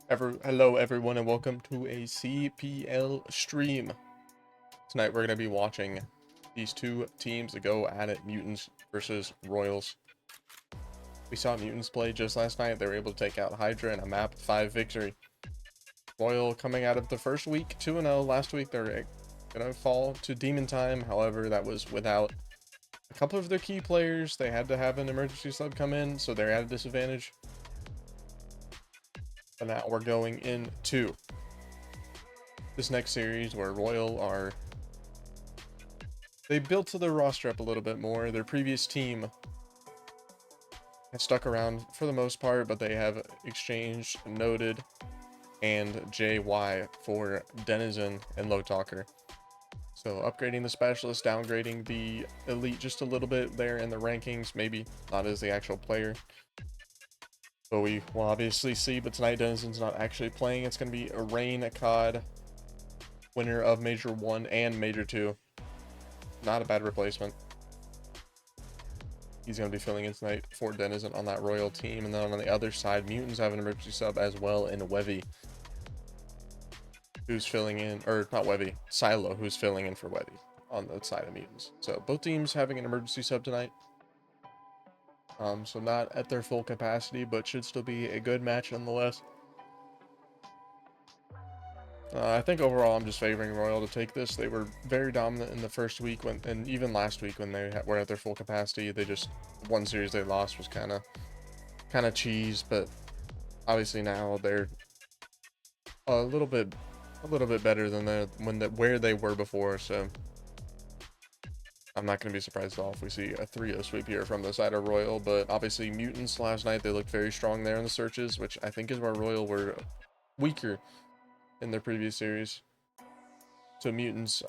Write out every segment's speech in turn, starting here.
Hello everyone and welcome to a CPL stream. Tonight we're going to be watching these two teams that go at it, Mutants versus Royals. We saw Mutants play just last night. They were able to take out Hydra in a map 5 victory. Royal coming out of the first week 2-0. Last week they're going to fall to Demon Time. However, that was without a couple of their key players. They had to have an emergency sub come in, so they're at a disadvantage. But now we're going into this next series where Royal they built to their roster up a little bit more. Their previous team has stuck around for the most part, but they have exchanged Noted and JY for Denizen and Low Talker. So upgrading the specialist, downgrading the elite just a little bit there in the rankings, maybe not as the actual player. But we will obviously see, but tonight Denizen's not actually playing. It's going to be a Rain COD, winner of Major 1 and Major 2. Not a bad replacement. He's going to be filling in tonight for Denizen on that Royal team. And then on the other side, Mutants have an emergency sub as well in Wevy, who's filling in, or not Wevy, Silo, who's filling in for Wevy on the side of Mutants. So both teams having an emergency sub tonight. So not at their full capacity, but should still be a good match nonetheless. I think overall I'm just favoring Royal to take this. They were very dominant in the first week, and even last week when they were at their full capacity. They just, one series they lost was kind of cheese, but obviously now they're a little bit better than where they were before. So I'm not going to be surprised at all if we see a 3-0 sweep here from the side of Royal. But obviously Mutants last night, they looked very strong there in the searches, which I think is where Royal were weaker in their previous series. So Mutants,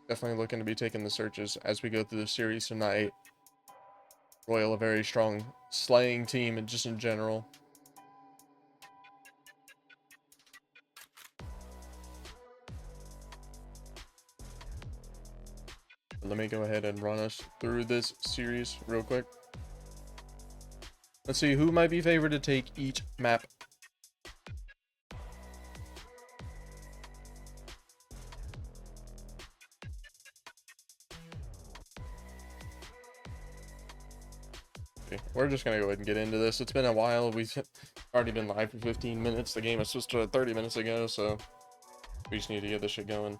definitely looking to be taking the searches as we go through the series tonight. Royal, a very strong slaying team, and just in general. Let me go ahead and run us through this series real quick. Let's see who might be favored to take each map. Okay, we're just gonna go ahead and get into this. It's been a while. We've already been live for 15 minutes. The game was supposed to 30 minutes ago, so we just need to get this shit going.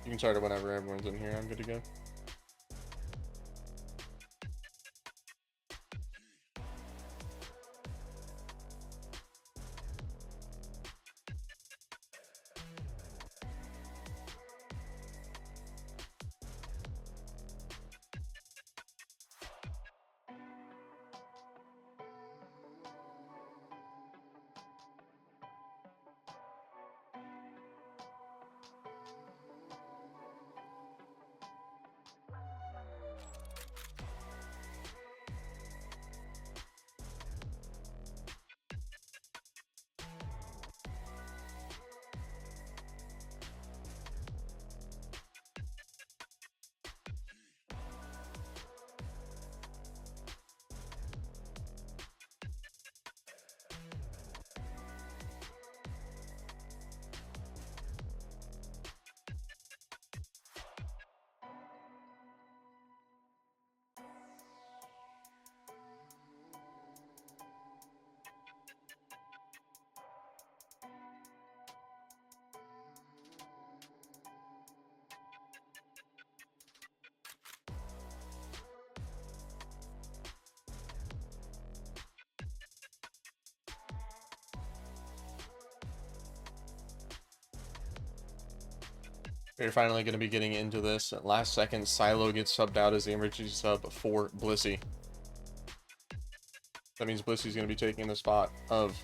You can start it whenever everyone's in here. I'm good to go. We're finally going to be getting into this. At last second, Silo gets subbed out as the emergency sub for Blissey. That means Blissey's going to be taking the spot of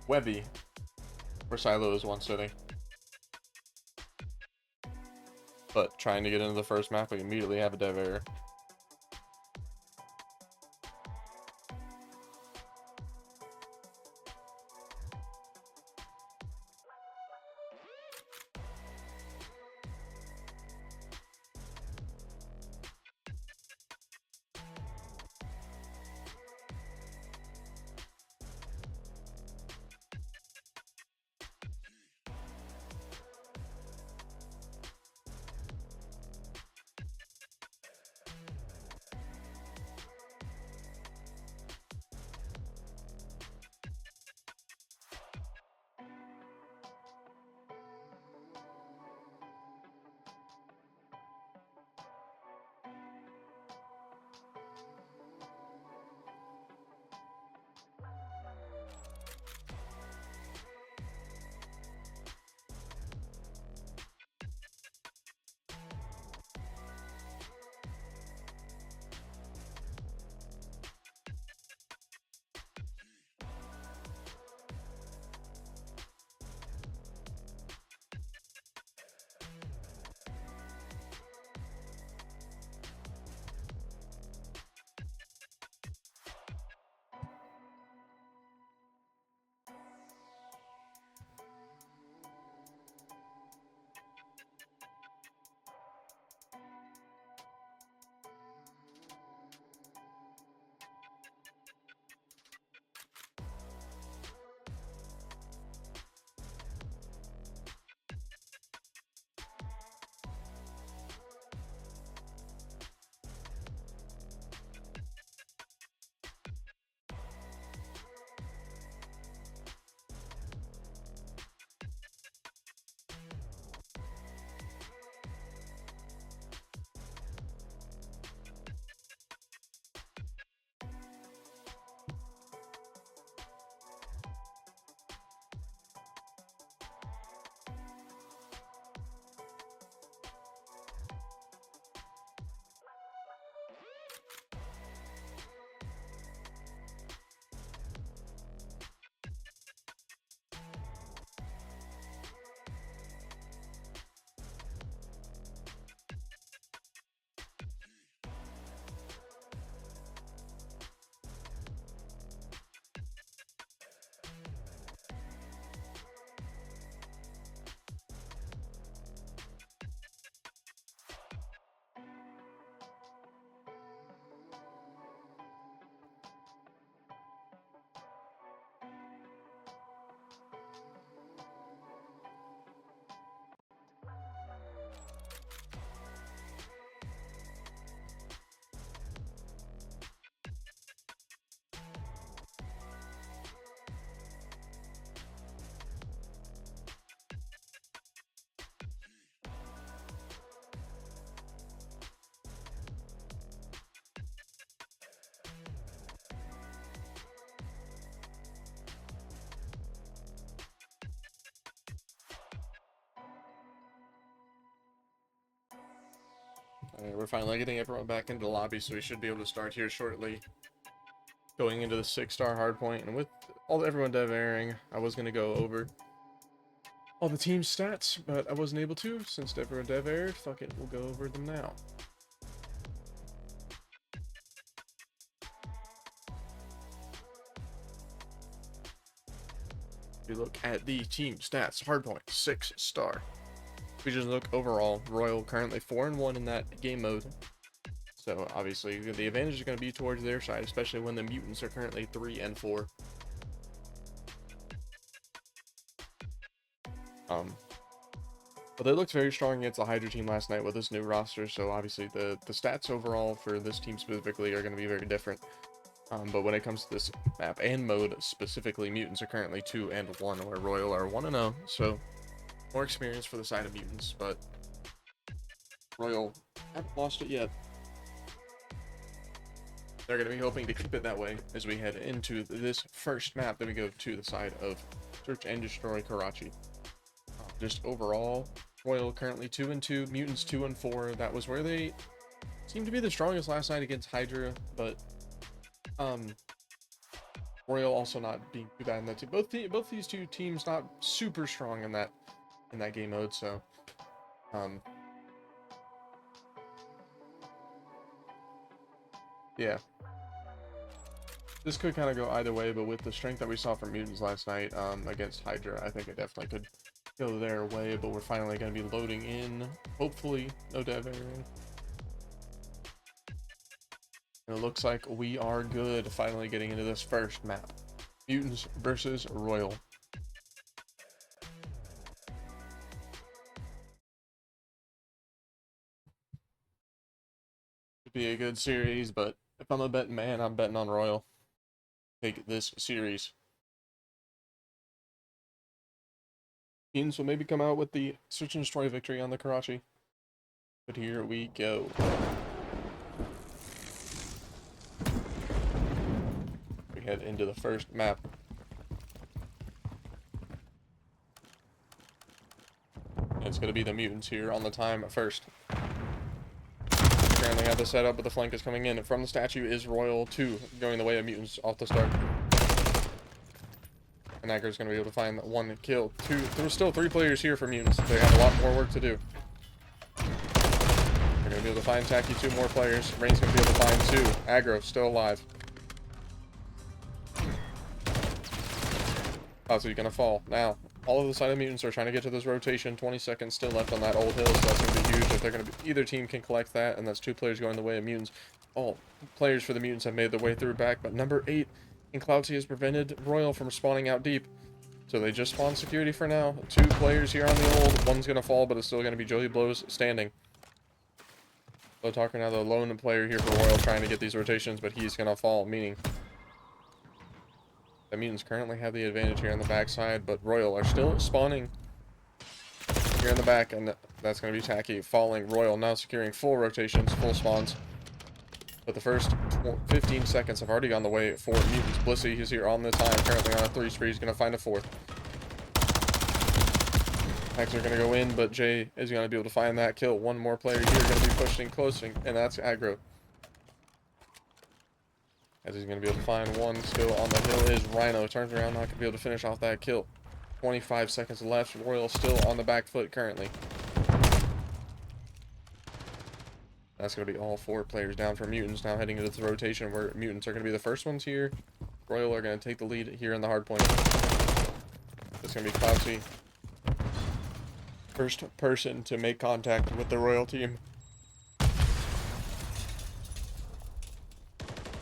Webby, where Silo is once sitting. But trying to get into the first map, we immediately have a dev error. Alright, we're finally getting everyone back into the lobby, so we should be able to start here shortly. Going into the 6-star hardpoint, and with everyone dev airing, I was going to go over all the team stats, but I wasn't able to, since everyone dev aired. Fuck it, we'll go over them now. If you look at the team stats, hardpoint, 6-star. If we just look overall, Royal currently 4-1 in that game mode. So obviously the advantage is going to be towards their side, especially when the Mutants are currently 3-4. But they looked very strong against the Hydra team last night with this new roster, so obviously the stats overall for this team specifically are going to be very different. But when it comes to this map and mode specifically, Mutants are currently 2-1, where Royal are 1-0, so more experience for the side of Mutants, but Royal haven't lost it yet. They're going to be hoping to keep it that way as we head into this first map. Then we go to the side of Search and Destroy Karachi. Just overall, Royal currently 2-2, Mutants 2-4. That was where they seemed to be the strongest last night against Hydra, but Royal also not being too bad in that team. Both these two teams not super strong in that game mode, so yeah. This could kind of go either way, but with the strength that we saw from Mutants last night against Hydra, I think it definitely could go their way, but we're finally going to be loading in. Hopefully, no dev airing. And it looks like we are good, finally getting into this first map. Mutants versus Royal. Could be a good series, but if I'm a betting man, I'm betting on Royal. Take this series. Mutants will maybe come out with the Search and Destroy victory on the Karachi. But here we go. We head into the first map. And it's going to be the Mutants here on the time first. Currently have the setup, but the flank is coming in. And from the statue is Royal 2, going the way of Mutants off the start. And Aggro's going to be able to find one kill. There's still 3 players here for Mutants. They have a lot more work to do. They're going to be able to find Tacky 2 more players. Rain's going to be able to find 2. Aggro still alive. Oh, so he's going to fall. Now, all of the side of Mutants are trying to get to this rotation. 20 seconds still left on that old hill, so that's going to be huge. If they're going to be, either team can collect that, and that's 2 players going the way of Mutants. All players for the Mutants have made their way through back, but number 8 in Cloudsy has prevented Royal from spawning out deep. So they just spawn security for now. 2 players here on the old. One's going to fall, but it's still going to be Joey Blows standing. So talking now the lone player here for Royal trying to get these rotations, but he's going to fall, meaning the Mutants currently have the advantage here on the backside, but Royal are still spawning here in the back, and that's going to be Tacky falling. Royal now securing full rotations, full spawns. But the first 15 seconds have already gone the way for Mutants. Blissey, he's here on the time, currently on a 3 spree. He's going to find a 4th. Hacks are going to go in, but Jay is going to be able to find that kill. One more player here going to be pushing close, and that's Aggro. As he's going to be able to find one still on the hill is Rhino. Turns around, not going to be able to finish off that kill. 25 seconds left. Royal still on the back foot currently. That's going to be all 4 players down for Mutants. Now heading into the rotation where Mutants are going to be the first ones here. Royal are going to take the lead here in the hard point. It's going to be Cloudsy. First person to make contact with the Royal team.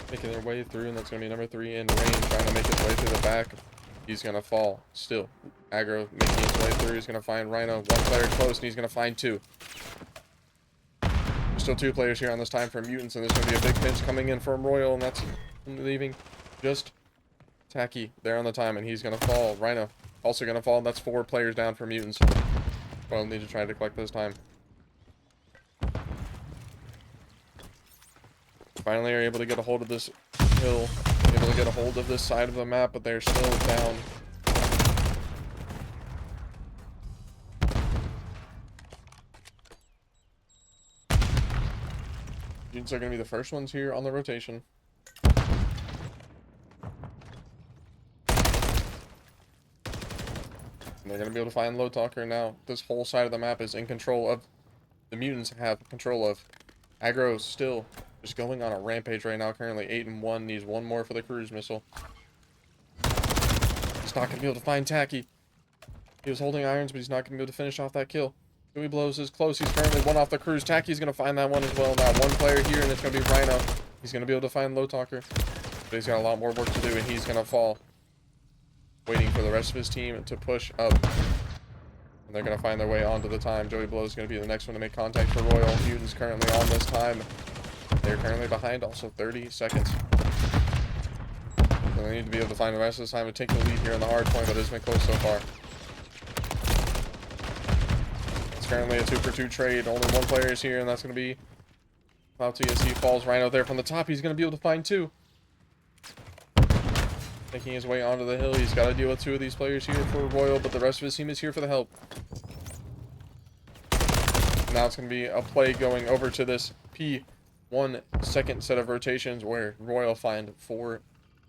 Making their way through, and that's going to be number 3 in Rain, trying to make his way through the back. He's going to fall. Still, Aggro making his way through. He's going to find Rhino. 1 player close, and he's going to find 2. There's still 2 players here on this time for Mutants, and there's going to be a big pinch coming in from Royal, and that's leaving just Tacky there on the time, and he's going to fall. Rhino also going to fall, and that's 4 players down for Mutants. Royal need to try to collect this time. Finally are able to get a hold of this hill, able to get a hold of this side of the map, but they're still down. Mutants are going to be the first ones here on the rotation. And they're going to be able to find Low Talker now. This whole side of the map is in control of... The Mutants have control of. Aggro still just going on a rampage right now. Currently 8-1. Needs one more for the cruise missile. He's not going to be able to find Tacky. He was holding irons, but he's not going to be able to finish off that kill. Dewey Blows is close. He's currently one off the cruise. Tacky's going to find that one as well. Now one player here, and it's going to be Rhino. He's going to be able to find Low Talker. But he's got a lot more work to do, and he's going to fall. Waiting for the rest of his team to push up. And they're going to find their way onto the time. Joey Blow is going to be the next one to make contact for Royal. Mutants currently on this time. They're currently behind, also 30 seconds. So they need to be able to find the rest of this time to take the lead here on the hard point, but it's been close so far. It's currently a 2-for-2 trade. Only one player is here, and that's going to be Clouty as he falls. Rhino there from the top. He's going to be able to find two. Making his way onto the hill. He's got to deal with two of these players here for Royal, but the rest of his team is here for the help. Now it's going to be a play going over to this P1 second set of rotations where Royal find three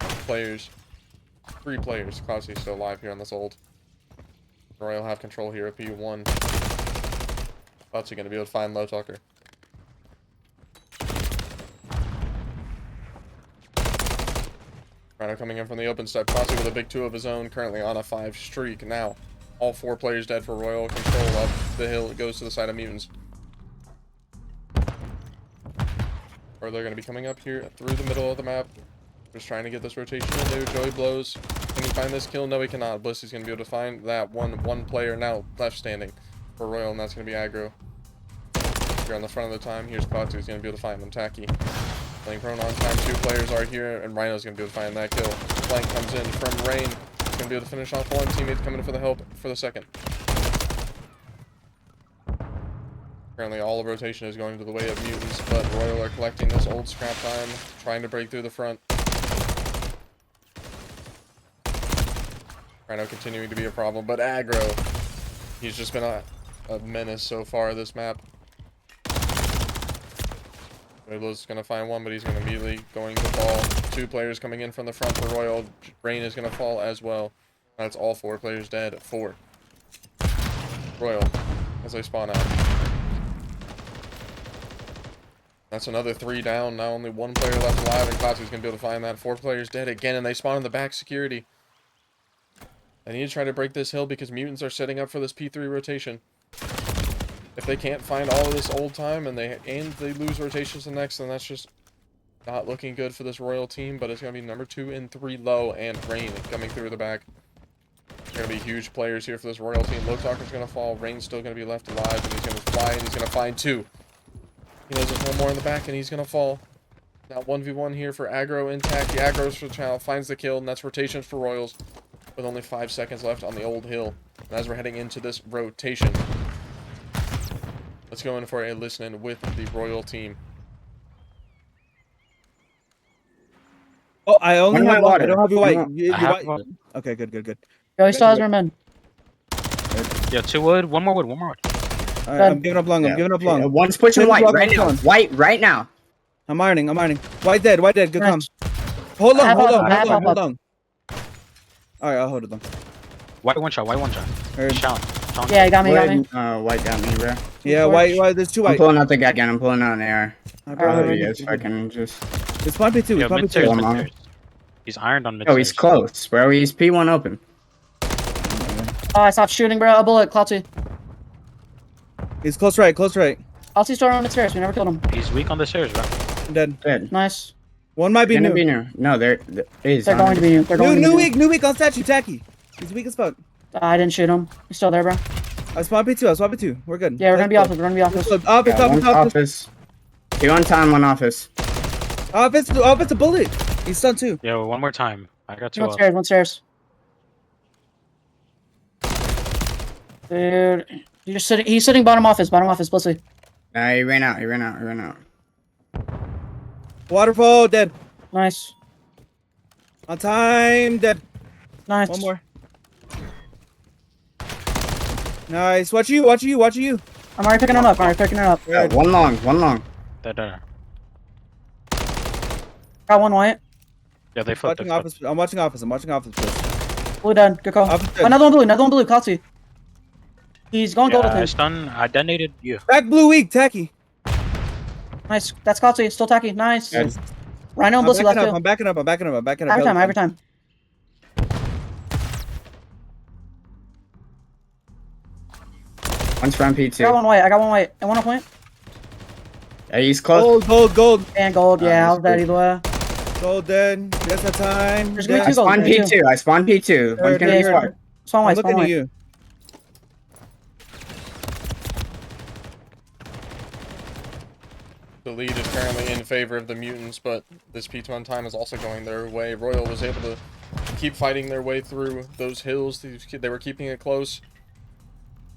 players. Clouty's still alive here on this ult. Royal have control here at P1. Clouty going to be able to find Low Talker. Rhino coming in from the open step. Clouty with a big 2 of his own. Currently on a 5 streak. Now, all 4 players dead for Royal. Control up the hill. It goes to the side of Mutants. Or they're going to be coming up here through the middle of the map. Just trying to get this rotation in there. Joey Blows. Can he find this kill? No, he cannot. Blissy's going to be able to find that one player now left standing for Royal, and that's going to be Aggro. Here on the front of the time. Here's Clouty. He's going to be able to find them. Tacky. Playing prone on time. 2 players are here, and Rhino's going to be able to find that kill. Flank comes in from Rain. He's going to be able to finish off one. Teammates coming in for the help for the second. Currently, all the rotation is going to the way of Mutants, but Royal are collecting this old scrap time, trying to break through the front. Rhino continuing to be a problem, but Aggro, he's just been a menace so far this map. Royal's going to find one, but he's going to immediately going to fall. 2 players coming in from the front for Royal. Rain is going to fall as well. That's all 4 players dead. 4. Royal, as they spawn out. That's another 3 down. Now only 1 player left alive, and Clouty's going to be able to find that. 4 players dead again, and they spawn in the back security. I need to try to break this hill because Mutants are setting up for this P3 rotation. If they can't find all of this old time and they lose rotations the next, then that's just not looking good for this Royal team. But it's going to be number 2 and 3 low, and Rain coming through the back. There's going to be huge players here for this Royal team. Low Talker's going to fall. Rain's still going to be left alive, and he's going to fly, and he's going to find 2. He knows there's one more in the back, and he's going to fall. Now 1v1 here for Aggro and Tacky. Aggro's for the child, finds the kill, and that's rotations for Royals with only 5 seconds left on the old hill. And as we're heading into this rotation, let's go in for a listen with the Royal team. Oh, I only have water. I don't have your white. White. Okay, good. Yo, he still has men. Yeah, 2 wood, 1 more wood, 1 more wood. All right, I'm giving up long. One's pushing white right now. White right now. I'm ironing. White dead. Good come. Hold on. All right, I'll hold it then. White one shot. Heard. Challenge. Yeah, he got me. White got me, bro. Yeah, white. There's 2 white. I'm pulling out the guy again. I'm pulling out an air. Alright, Yes, I can just. It's 1v2. Yeah, It's 1v2. mid-stairs. He's ironed on mid. Oh, he's close, bro. He's P1 open. Oh, I stopped shooting, bro. A bullet, Clouty. He's close right. Clouty's still on the stairs. We never killed him. He's weak on the stairs, bro. I'm dead. Dead. Nice. One might be Gonna new. be new. No, they're going to be new. They're going to be New weak on statue. Tacky. He's weak as fuck. I didn't shoot him. He's still there, bro. I spawned P2. We're good. Yeah, we're gonna be office. Office. 2 on time, 1 office. Office a bullet. He's stunned too. Yo, 1 more time. I got 2 One stairs. Dude, he's sitting bottom office, Blissy. Nah, he ran out. Waterfall dead. Nice. On time dead. Nice. One more. Nice. Watch you. I'm already picking him up. Yeah, one long. There. Got one white. Yeah, they flipped. Watching office. I'm watching office. I'm watching office. Please. Blue dead. Good call. Office dead. Another one blue. Another one blue. Kelsey. He's going gold with Yeah, him. I detonated you. Back blue weak. Tacky. Nice. That's Kelsey. Still tacky. Nice. Good. Rhino and I'm Blissey backing left up. too. I'm backing up. I'm backing up. I'm backing up. Every time. Every time. One's from I got P2. one white. I got one white. And one on point. Yeah, he's close. Gold, gold, gold. And gold. Yeah, I was dead Nice. either way. Gold dead. Guess that time. There's Dead. gonna I be two gold. spawned P2. I spawned P2. One's gonna be Third. squad. Spawn I'm white. Spawn looking at white. you. The lead is currently in favor of the Mutants, but this P2 time is also going their way. Royal was able to keep fighting their way through those hills. They were keeping it close.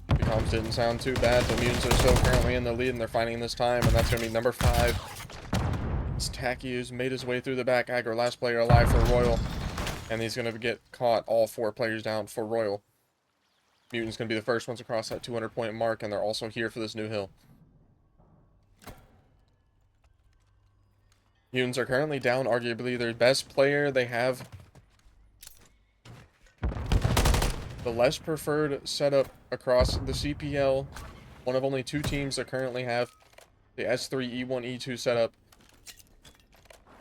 The comms didn't sound too bad. The Mutants are still currently in the lead, and they're fighting this time, and that's going to be number 5. It's Tacky, who's made his way through the back aggro. Last player alive for Royal, and he's going to get caught. All 4 players down for Royal. Mutants going to be the first ones across that 200-point mark, and they're also here for this new hill. Mutants are currently down, arguably their best player. They have the less preferred setup across the CPL. One of only 2 teams that currently have the S3, E1, E2 setup.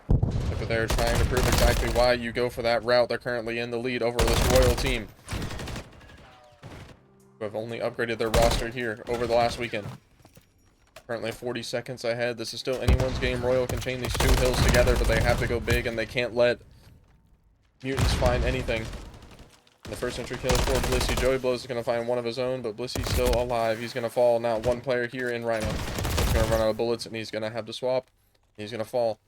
But they're trying to prove exactly why you go for that route. They're currently in the lead over this Royal team, who have only upgraded their roster here over the last weekend. Currently 40 seconds ahead. This is still anyone's game. Royal can chain these 2 hills together, but they have to go big, and they can't let Mutants find anything. The first entry kill for Blissey. Joey Blows is going to find one of his own, but Blissey's still alive. He's going to fall. Now 1 player here in Rhino. He's going to run out of bullets, and he's going to have to swap. He's going to fall.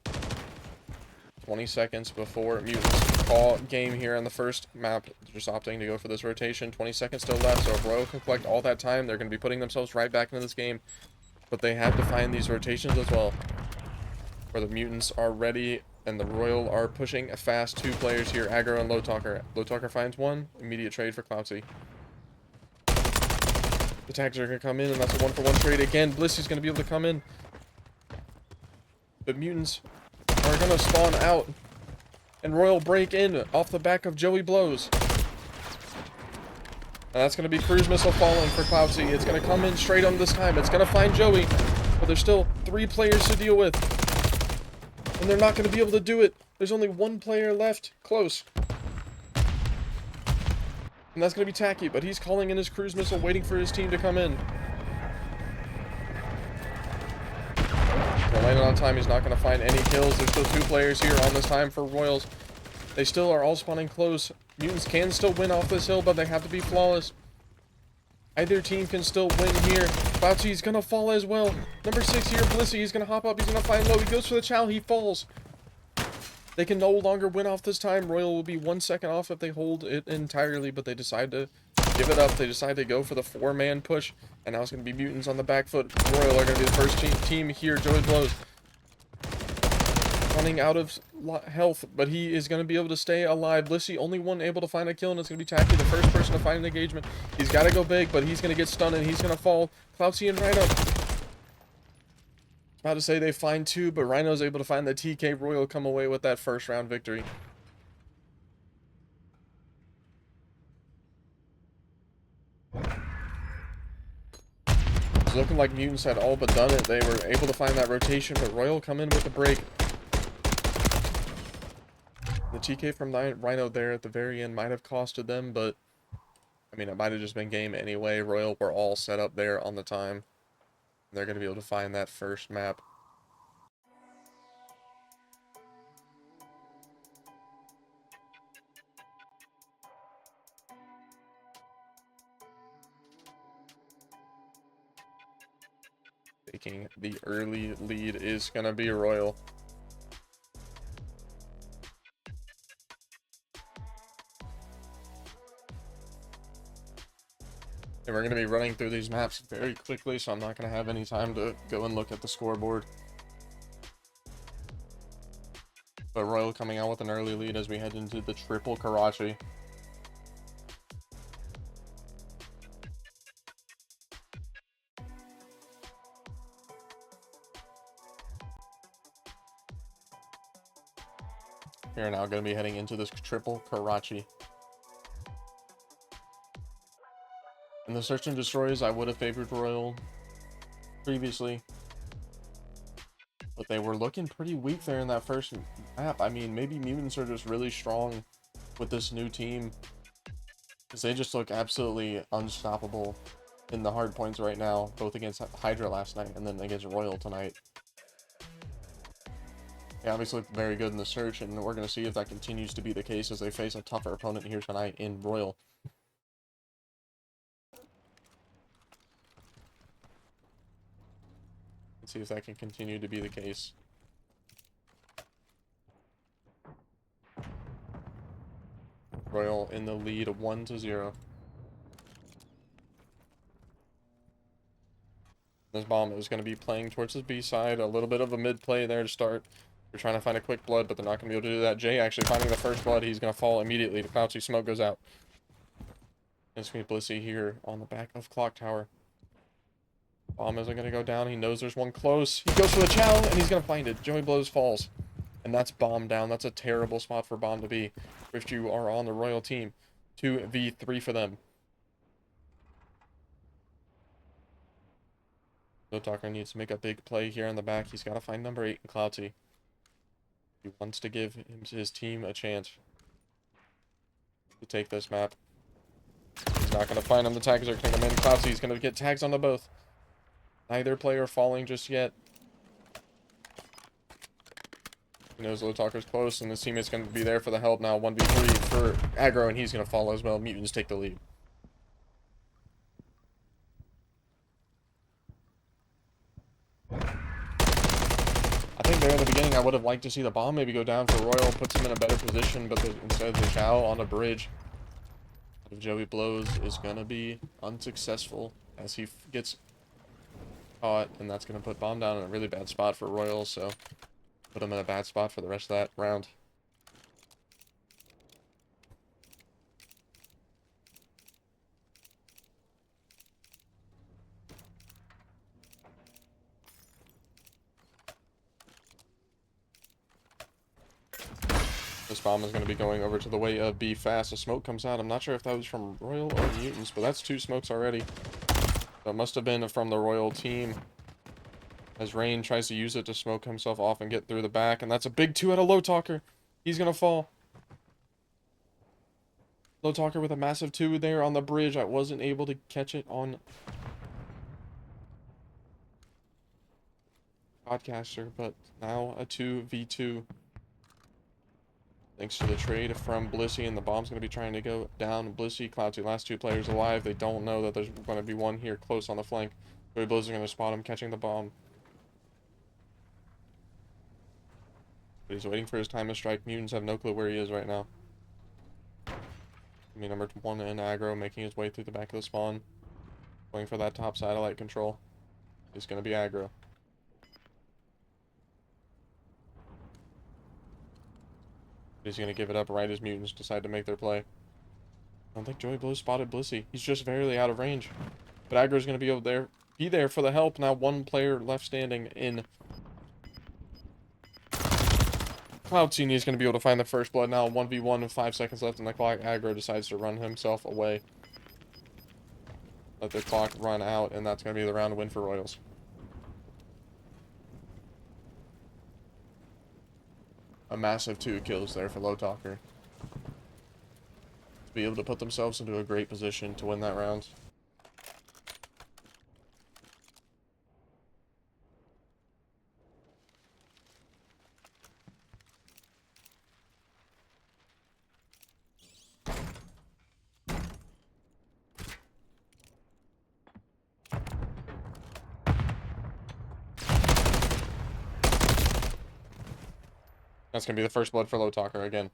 20 seconds before Mutants call game here on the first map. Just opting to go for this rotation. 20 seconds still left, so if Royal can collect all that time, they're going to be putting themselves right back into this game. But they have to find these rotations as well, where the Mutants are ready and the Royal are pushing fast. 2 players here, Aggro and Low Talker. Low Talker finds 1, immediate trade for Cloudsy. The tags are going to come in, and that's a 1-for-1 trade again. Blissey's going to be able to come in, but Mutants are going to spawn out, and Royal break in off the back of Joey Blows. And that's going to be cruise missile falling for Cloudsy. It's going to come in straight on this time. It's going to find Joey, but there's still 3 players to deal with, and they're not going to be able to do it. There's only 1 player left close, and that's going to be Tacky, but he's calling in his cruise missile, waiting for his team to come in. Landing on time. He's not going to find any kills. There's still 2 players here on this time for Royals. They still are all spawning close. Mutants can still win off this hill, but they have to be flawless. Either team can still win here. Cloudsy is going to fall as well. Number 6 here, Blissey. He's going to hop up. He's going to find low. He goes for the chow. He falls. They can no longer win off this time. Royal will be 1 second off if they hold it entirely, but they decide to give it up. They decide to go for the 4-man push, and now it's going to be Mutants on the back foot. Royal are going to be the first team here. Joey Blows running out of health, but he is going to be able to stay alive. Blissey, only one able to find a kill, and it's going to be Tacky, the first person to find an engagement. He's got to go big, but he's going to get stunned, and he's going to fall. Cloudsy and Rhino. About to say they find 2, but Rhino's able to find the TK. Royal come away with that first round victory. It's looking like Mutants had all but done it. They were able to find that rotation, but Royal come in with the break. The TK from Rhino there at the very end might have costed them, but I mean, it might have just been game anyway. Royal were all set up there on the time. They're going to be able to find that first map. Taking the early lead is going to be Royal. And we're going to be running through these maps very quickly, so I'm not going to have any time to go and look at the scoreboard. But Royal coming out with an early lead as we head into the triple Karachi. We are now going to be heading into this triple Karachi. In the search and destroys, I would have favored Royal previously, but they were looking pretty weak there in that first map. I mean, maybe Mutants are just really strong with this new team, because they just look absolutely unstoppable in the hard points right now, both against Hydra last night and then against Royal tonight. They obviously look very good in the search, and we're going to see if that continues to be the case as they face a tougher opponent here tonight in Royal. Let's see if that can continue to be the case. Royal in the lead, 1-0. This bomb is going to be playing towards his B side. A little bit of a mid play there to start. They're trying to find a quick blood, but they're not going to be able to do that. Jay actually finding the first blood. He's going to fall immediately. The Cloudsy smoke goes out. It's going to be Blissey here on the back of Clock Tower. Bomb isn't going to go down. He knows there's one close. He goes for the chow, and he's going to find it. Joey Blows falls. And that's Bomb down. That's a terrible spot for Bomb to be. If you are on the Royal team. 2v3 for them. Talker needs to make a big play here on the back. He's got to find number 8 in Cloudsy. He wants to give his team a chance to take this map. He's not going to find him. The tags are going to come in. Cloudsy is going to get tags on the both. Neither player falling just yet. He knows Low Talker's close, and his teammate's going to be there for the help now. 1v3 for aggro, and he's going to fall as well. Mutants take the lead. I think there in the beginning, I would have liked to see the bomb maybe go down for Royal, puts him in a better position, but instead the chow on a bridge of Joey Blows is going to be unsuccessful as he gets caught, and that's going to put bomb down in a really bad spot for Royal, so put him in a bad spot for the rest of that round. This bomb is going to be going over to the way of B fast. A smoke comes out. I'm not sure if that was from Royal or Mutants, but that's 2 smokes already. So it must have been from the Royal team. As Rain tries to use it to smoke himself off and get through the back. And that's a big 2 out of Low Talker. He's going to fall. Low Talker with a massive 2 there on the bridge. I wasn't able to catch it on Podcaster, but now a 2v2. Thanks to the trade from Blissey, and the bomb's going to be trying to go down. Blissey, Cloudsy, last 2 players alive. They don't know that there's going to be one here close on the flank. Joey Blows are going to spot him catching the bomb. But he's waiting for his time to strike. Mutants have no clue where he is right now. I mean, number 1 in aggro, making his way through the back of the spawn. Going for that top satellite control. He's going to be aggro. He's going to give it up right as Mutants decide to make their play. I don't think Joey Blows spotted Blissey. He's just barely out of range. But aggro's going to be there for the help. Now 1 player left standing in Cloudsy. He's going to be able to find the first blood now. 1v1 with 5 seconds left in the clock. Aggro decides to run himself away. Let the clock run out, and that's going to be the round win for Royals. A massive 2 kills there for Low Talker. To be able to put themselves into a great position to win that round. That's going to be the first blood for Low Talker again.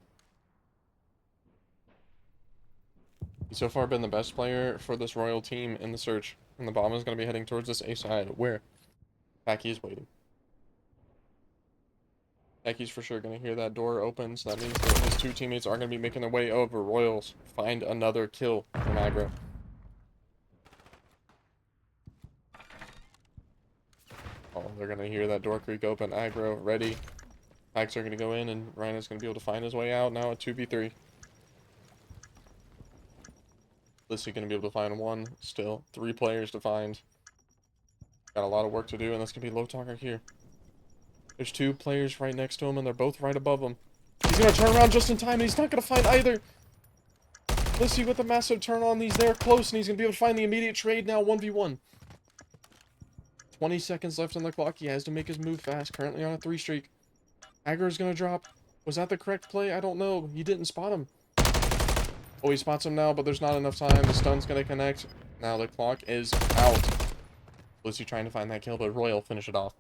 He's so far been the best player for this Royal team in the search. And the bomb is going to be heading towards this A side where Packy is waiting. Packy's for sure going to hear that door open, so that means that his 2 teammates are going to be making their way over. Royals find another kill from aggro. Oh, they're going to hear that door creak open. Aggro ready. Packs are going to go in, and Rhino's going to be able to find his way out now at 2v3. Blissey going to be able to find one. Still, 3 players to find. Got a lot of work to do, and that's going to be Low Talker here. There's 2 players right next to him, and they're both right above him. He's going to turn around just in time, and he's not going to find either. Blissey with a massive turn on. He's there close, and he's going to be able to find the immediate trade now, 1v1. 20 seconds left on the clock. He has to make his move fast. Currently on a 3 streak. Aggro's going to drop. Was that the correct play? I don't know. He didn't spot him. Oh, he spots him now, but there's not enough time. The stun's going to connect. Now the clock is out. Blissey trying to find that kill, but Royal finish it off.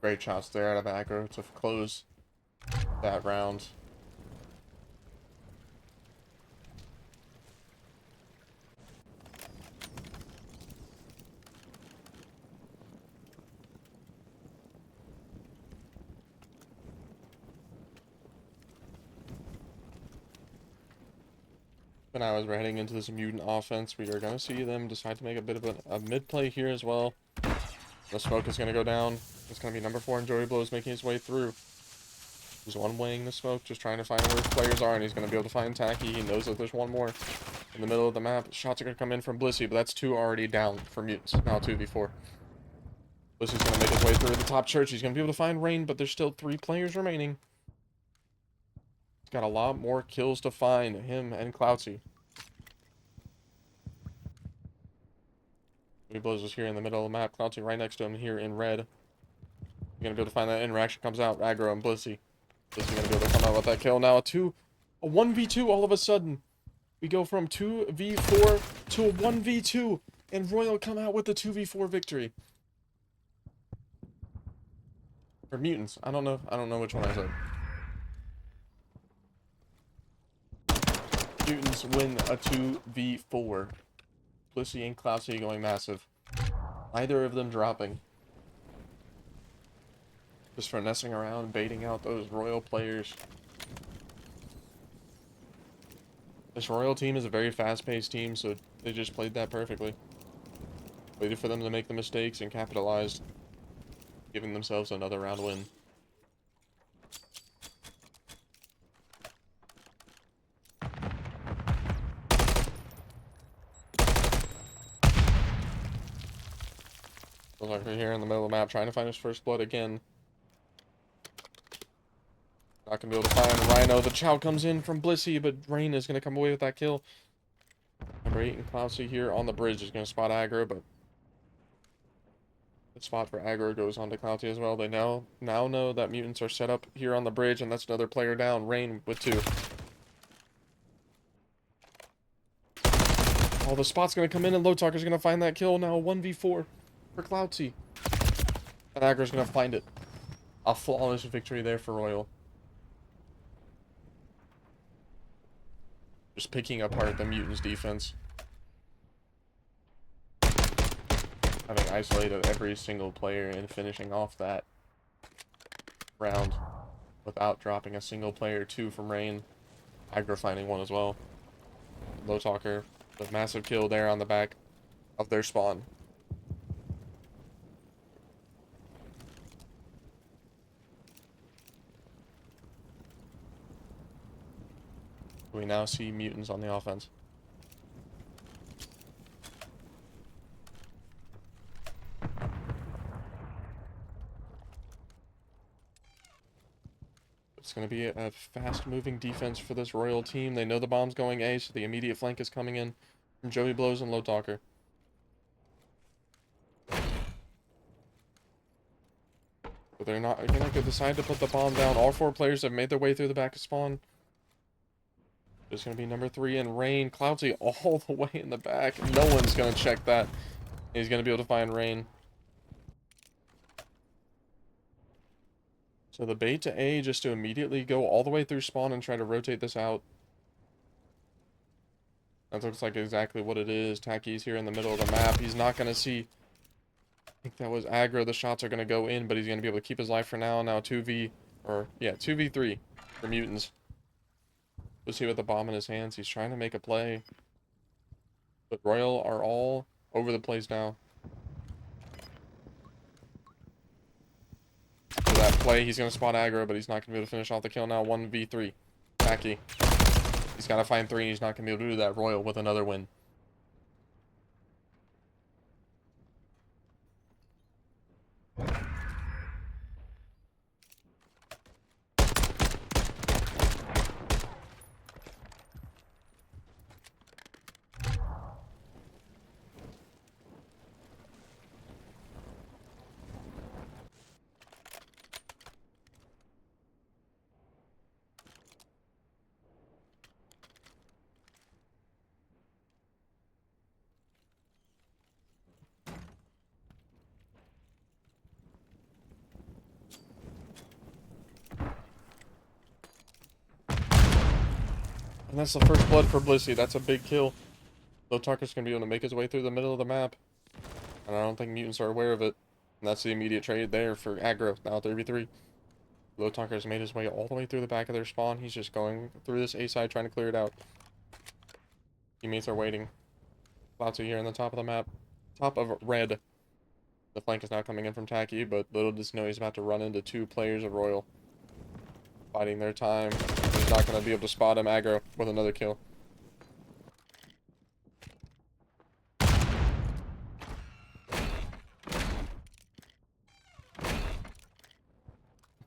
Great shots there out of Aggro to close that round. But now as we're heading into this mutant offense, we are going to see them decide to make a bit of a mid-play here as well. The smoke is going to go down. It's going to be number 4, and Joey Blows making his way through. He's one-waying the smoke, just trying to find where his players are, and he's going to be able to find Tacky. He knows that there's one more in the middle of the map. Shots are going to come in from Blissey, but that's 2 already down for Mutants. Now 2v4. Blissey's going to make his way through the top church. He's going to be able to find Rain, but there's still 3 players remaining. He's got a lot more kills to find, him and Cloutsy. Joey Blows is here in the middle of the map. Cloutsy right next to him here in red. You're going to be able to find that interaction comes out. Aggro and Blissey. Blissey going to be able to come out with that kill. Now a 1v2 all of a sudden. We go from 2v4 to a 1v2. And Royal come out with the 2v4 victory. Or Mutants. I don't know which one I said. Mutants win a 2v4. Blissey and Cloutsy going massive. Neither of them dropping. Just finessing around, baiting out those Royal players. This Royal team is a very fast-paced team, so they just played that perfectly. Waited for them to make the mistakes and capitalized, giving themselves another round win. Looks like we're here in the middle of the map, trying to find his first blood again. Not gonna be able to find Rhino. The chow comes in from Blissey, but Rain is gonna come away with that kill. Number 8 and Cloutsy here on the bridge is gonna spot Aggro, but the spot for Aggro goes on to Cloutsy as well. They now know that Mutants are set up here on the bridge, and that's another player down. Rain with 2. Oh, the spot's gonna come in, and Low Talker's gonna find that kill. Now 1v4 for Cloutsy. And Aggro's gonna find it. A flawless victory there for Royal. Just picking apart the Mutants' defense. Having isolated every single player and finishing off that round without dropping a single player. 2 from Rain. Aggro finding 1 as well. Low Talker, the massive kill there on the back of their spawn. We now see Mutants on the offense. It's going to be a fast-moving defense for this Royal team. They know the bomb's going A, so the immediate flank is coming in from Joey Blows and Low Talker. But they're going to decide to put the bomb down. All 4 players have made their way through the back of spawn. There's going to be number 3 and Rain. Cloutsy all the way in the back. No one's going to check that. He's going to be able to find Rain. So the bait to A just to immediately go all the way through spawn and try to rotate this out. That looks like exactly what it is. Tacky's here in the middle of the map. He's not going to see... I think that was Aggro. The shots are going to go in, but he's going to be able to keep his life for now. Now 2v3 for Mutants. Let's see with the bomb in his hands. He's trying to make a play. But Royal are all over the place now. For that play, he's going to spot aggro, but he's not going to be able to finish off the kill now. 1v3. Tacky. He's got to find 3, and he's not going to be able to do that. Royal with another win. And that's the first blood for Blissey. That's a big kill. Lotarker's going to be able to make his way through the middle of the map. And I don't think Mutants are aware of it. And that's the immediate trade there for aggro. Now 3v3. Lotarker's made his way all the way through the back of their spawn. He's just going through this A side trying to clear it out. Teammates are waiting. Lots of here on the top of the map. Top of red. The flank is now coming in from Tacky, but little does he know he's about to run into 2 players of Royal. Fighting their time. He's not going to be able to spot him aggro with another kill.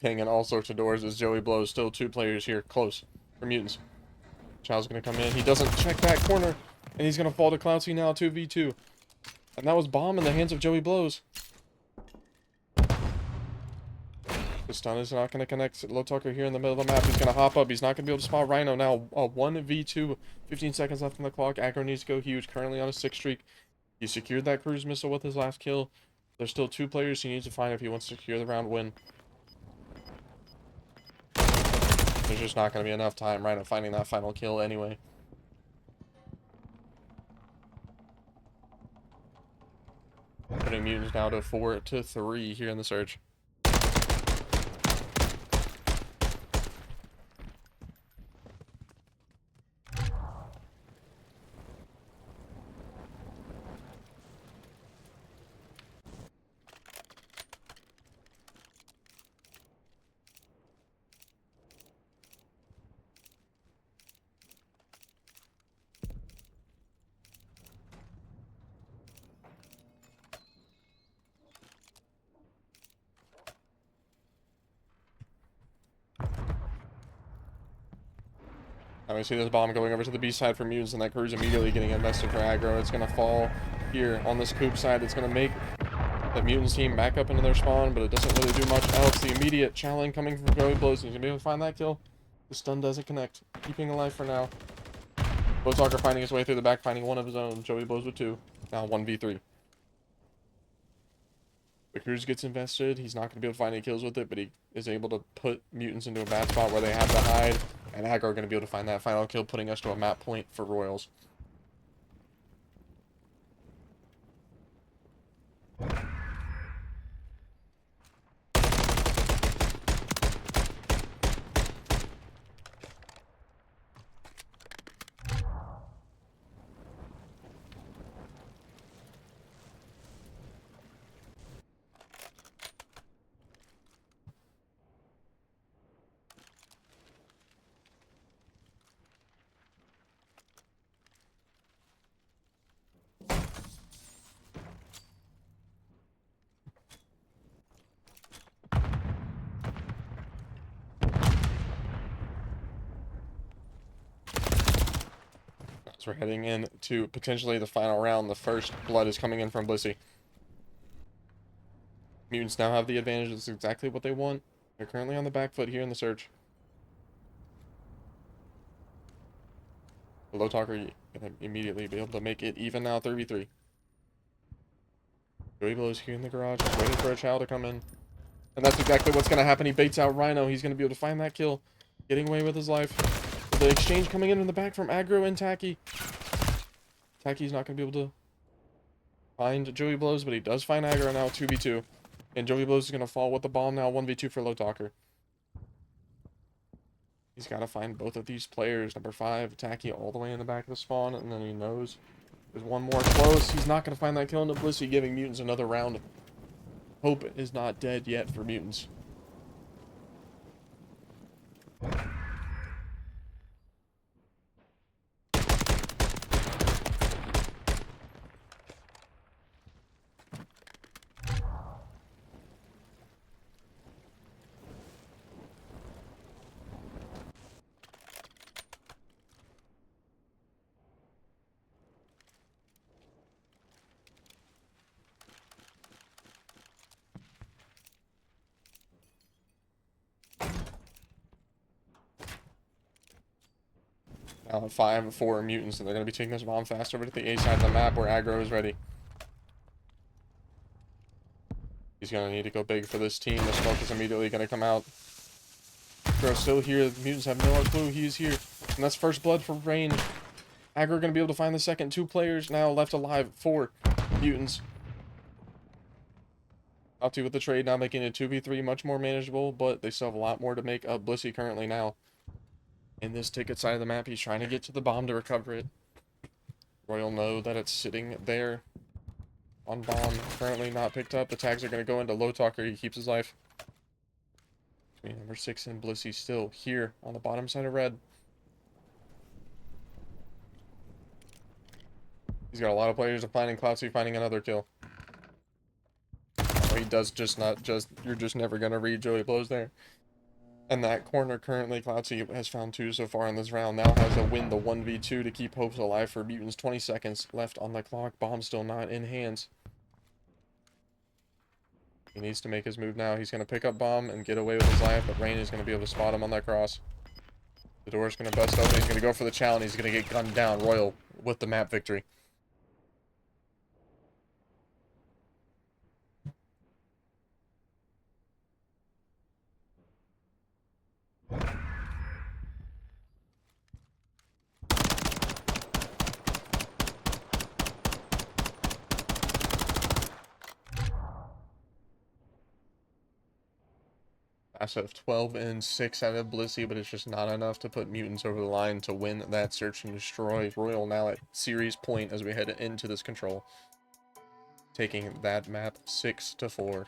Banging all sorts of doors as Joey blows. Still 2 players here close for Mutants. Chow's going to come in. He doesn't check that corner. And he's going to fall to Cloudsy now, 2v2. And that was bomb in the hands of Joey Blows. The stun is not going to connect. Lotarker here in the middle of the map. He's going to hop up. He's not going to be able to spot Rhino now. 1v2. 15 seconds left on the clock. Aggro needs to go huge. Currently on a 6 streak. He secured that cruise missile with his last kill. There's still 2 players he needs to find if he wants to secure the round win. There's just not going to be enough time right at finding that final kill anyway. Putting Mutants now to 4-3 here in the search. Now we see this bomb going over to the B side for Mutants, and that crew's immediately getting invested for aggro. It's going to fall here on this coop side. It's going to make the Mutants team back up into their spawn, but it doesn't really do much else. The immediate challenge coming from Joey Blows. He's going to be able to find that kill. The stun doesn't connect. Keeping alive for now. Lotarker finding his way through the back, finding one of his own. Joey Blows with 2. Now 1v3. The cruise gets invested. He's not going to be able to find any kills with it, but he is able to put Mutants into a bad spot where they have to hide. And aggro are going to be able to find that final kill, putting us to a map point for Royals. So we're heading into potentially the final round. The first blood is coming in from Blissey. Mutants now have the advantage. This is exactly what they want. They're currently on the back foot here in the search. The Lotarker gonna immediately be able to make it even now, 3v3. Joey Blows here in the garage, just waiting for a child to come in. And that's exactly what's going to happen. He baits out Rhino. He's going to be able to find that kill. Getting away with his life. The exchange coming in the back from aggro and Tacky. Tacky's not going to be able to find Joey Blows, but he does find aggro now, 2v2. And Joey Blows is going to fall with the bomb now, 1v2 for Lotarker. He's got to find both of these players. Number 5, Tacky, all the way in the back of the spawn, and then he knows there's one more close. He's not going to find that kill into Blissey, giving Mutants another round. Hope is not dead yet for Mutants. Now 5-4 Mutants, and they're going to be taking this bomb fast over to the A side of the map where aggro is ready. He's going to need to go big for this team. The smoke is immediately going to come out. Aggro still here. The Mutants have no clue he's here. And that's first blood for Rain. Aggro going to be able to find the second. 2 players now left alive. 4 Mutants. Alti with the trade now making it 2v3 much more manageable, but they still have a lot more to make up. Blissey currently now in this ticket side of the map. He's trying to get to the bomb to recover it. Royal know that it's sitting there on bomb. Currently not picked up. The tags are going to go into Low Talker. He keeps his life. Between number 6 and Blissey still here on the bottom side of red. He's got a lot of players finding Cloudsy, finding another kill. Oh, he does just not just, you're just never going to read Joey Blows there. And that corner currently, Cloudsy has found 2 so far in this round. Now has to win the 1v2 to keep hopes alive for Mutants. 20 seconds left on the clock. Bomb still not in hands. He needs to make his move now. He's going to pick up bomb and get away with his life, but Rain is going to be able to spot him on that cross. The door's going to bust open. He's going to go for the challenge. He's going to get gunned down. Royal with the map victory. Massive 12-6 out of Blissey, but it's just not enough to put Mutants over the line to win that search and destroy. Royal now at series point as we head into this control, taking that map 6-4.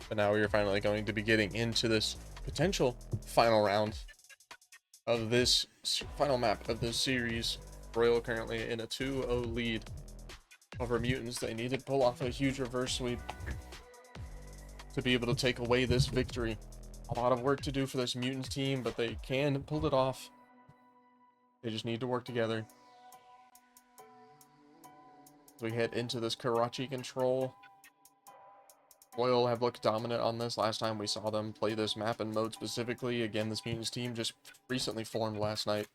But now we are finally going to be getting into this potential final round of this final map of this series. Royal currently in a 2-0 lead over Mutants. They need to pull off a huge reverse sweep to be able to take away this victory. A lot of work to do for this Mutants team, but they can pull it off. They just need to work together. As we head into this Karachi control, Royal have looked dominant on this. Last time we saw them play this map and mode specifically. Again, this Mutants team just recently formed last night.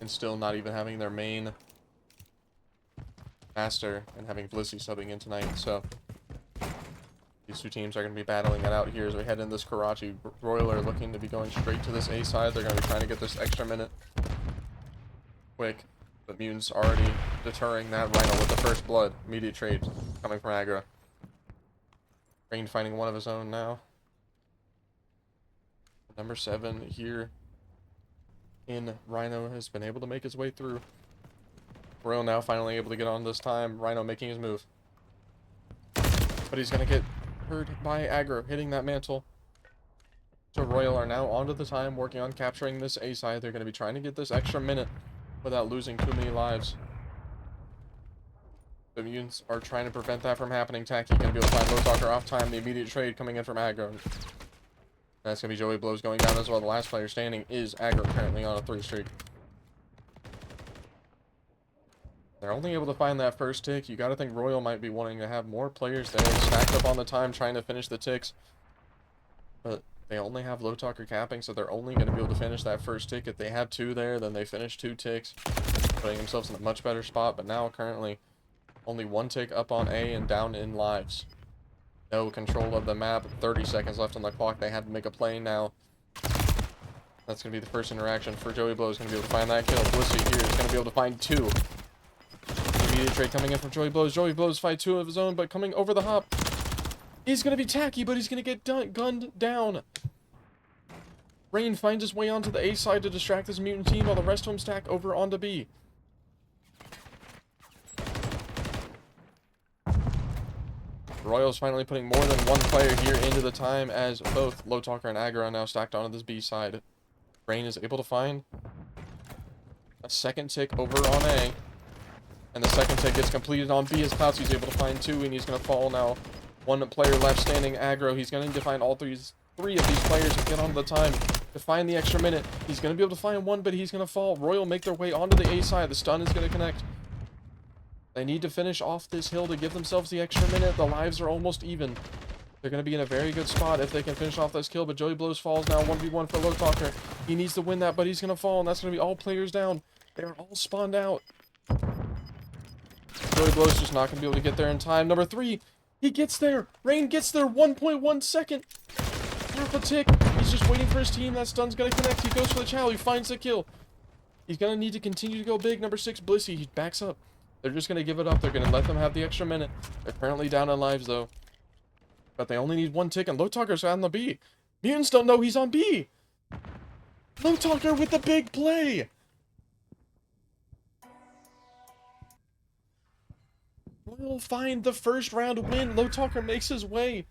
And still not even having their main master and having Blissey subbing in tonight. So, these These two teams are going to be battling it out here as we head in this Karachi. Royal are looking to be going straight to this A side. They're going to be trying to get this extra minute quick. But Mutants already deterring that Rhino with the first blood. Immediate trade coming from Agra. Rain finding one of his own now. Number 7 here in Rhino has been able to make his way through. Royal now finally able to get on this time. Rhino making his move. But he's going to get hurt by Aggro, hitting that mantle. So Royal are now onto the time, working on capturing this A side. They're going to be trying to get this extra minute without losing too many lives. The Mutants are trying to prevent that from happening. Tacky going to be able to find Low Talker off time. The immediate trade coming in from Aggro. That's going to be Joey Blows going down as well. The last player standing is Aggro, currently on a 3 streak. They're only able to find that first tick. You got to think Royal might be wanting to have more players there stacked up on the time trying to finish the ticks. But they only have Low Talker capping, so they're only going to be able to finish that first tick. If they have 2 there, then they finish 2 ticks, putting themselves in a much better spot. But now currently only 1 tick up on A and down in lives. No control of the map. 30 seconds left on the clock. They had to make a play now. That's going to be the first interaction for Joey Blow. Is going to be able to find that kill. Blissey here is going to be able to find 2. Immediate trade coming in from Joey Blows. Joey Blows fight 2 of his own, but coming over the hop. He's going to be tacky, but he's going to get gunned down. Rain finds his way onto the A side to distract this Mutant team while the rest of them stack over onto B. Royals finally putting more than 1 player here into the time as both Low Talker and Aggro are now stacked onto this B side. Rain is able to find a second tick over on A. And the second tick gets completed on B as Cloutsy's able to find 2, and he's going to fall now. 1 player left standing, Aggro. He's going to need to find all 3 of these players and get onto the time to find the extra minute. He's going to be able to find 1, but he's going to fall. Royal make their way onto the A side. The stun is going to connect. They need to finish off this hill to give themselves the extra minute. The lives are almost even. They're going to be in a very good spot if they can finish off this kill, but Joey Blows falls now. 1v1 for Low Talker. He needs to win that, but he's going to fall, and that's going to be all players down. They are all spawned out. Joey Blows just not going to be able to get there in time. Number 3, he gets there. Rain gets there. 1.1 second. Half a tick. He's just waiting for his team. That stun's going to connect. He goes for the chow. He finds the kill. He's going to need to continue to go big. Number 6, Blissey. He backs up. They're just going to give it up. They're going to let them have the extra minute. They're currently down in lives, though. But they only need 1 tick, and Low Talker's on the B. Mutants don't know he's on B. Low Talker with the big play. We'll find the first round win. Low Talker makes his way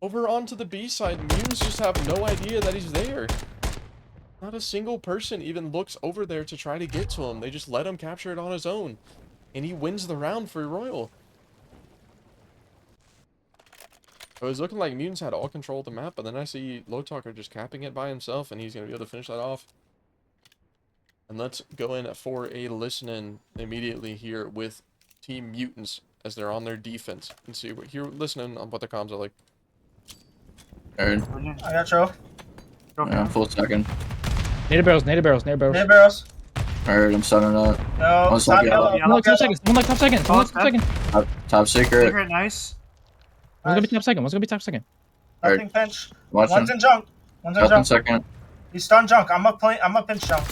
over onto the B side. Mutants just have no idea that he's there. Not a single person even looks over there to try to get to him. They just let him capture it on his own. And he wins the round for Royal. It was looking like Mutants had all control of the map, but then I see Low Talker just capping it by himself, and he's going to be able to finish that off. And let's go in for a listen-in immediately here with Team Mutants as they're on their defense. And see what here listening on what the comms are like. Heard. I got you. Yeah, full second. Native barrels, native barrels, native barrels. Mid barrels. Heard, I'm stunning up. No, One stop second. yellow. One like top second, one like top second, one like top second. Top secret. Secret, nice. One's gonna be top second, one's gonna be top second. Nothing pinch. Watch One's him. in junk. One's in Nothing junk. second. He's stun junk. I'm up pinch junk.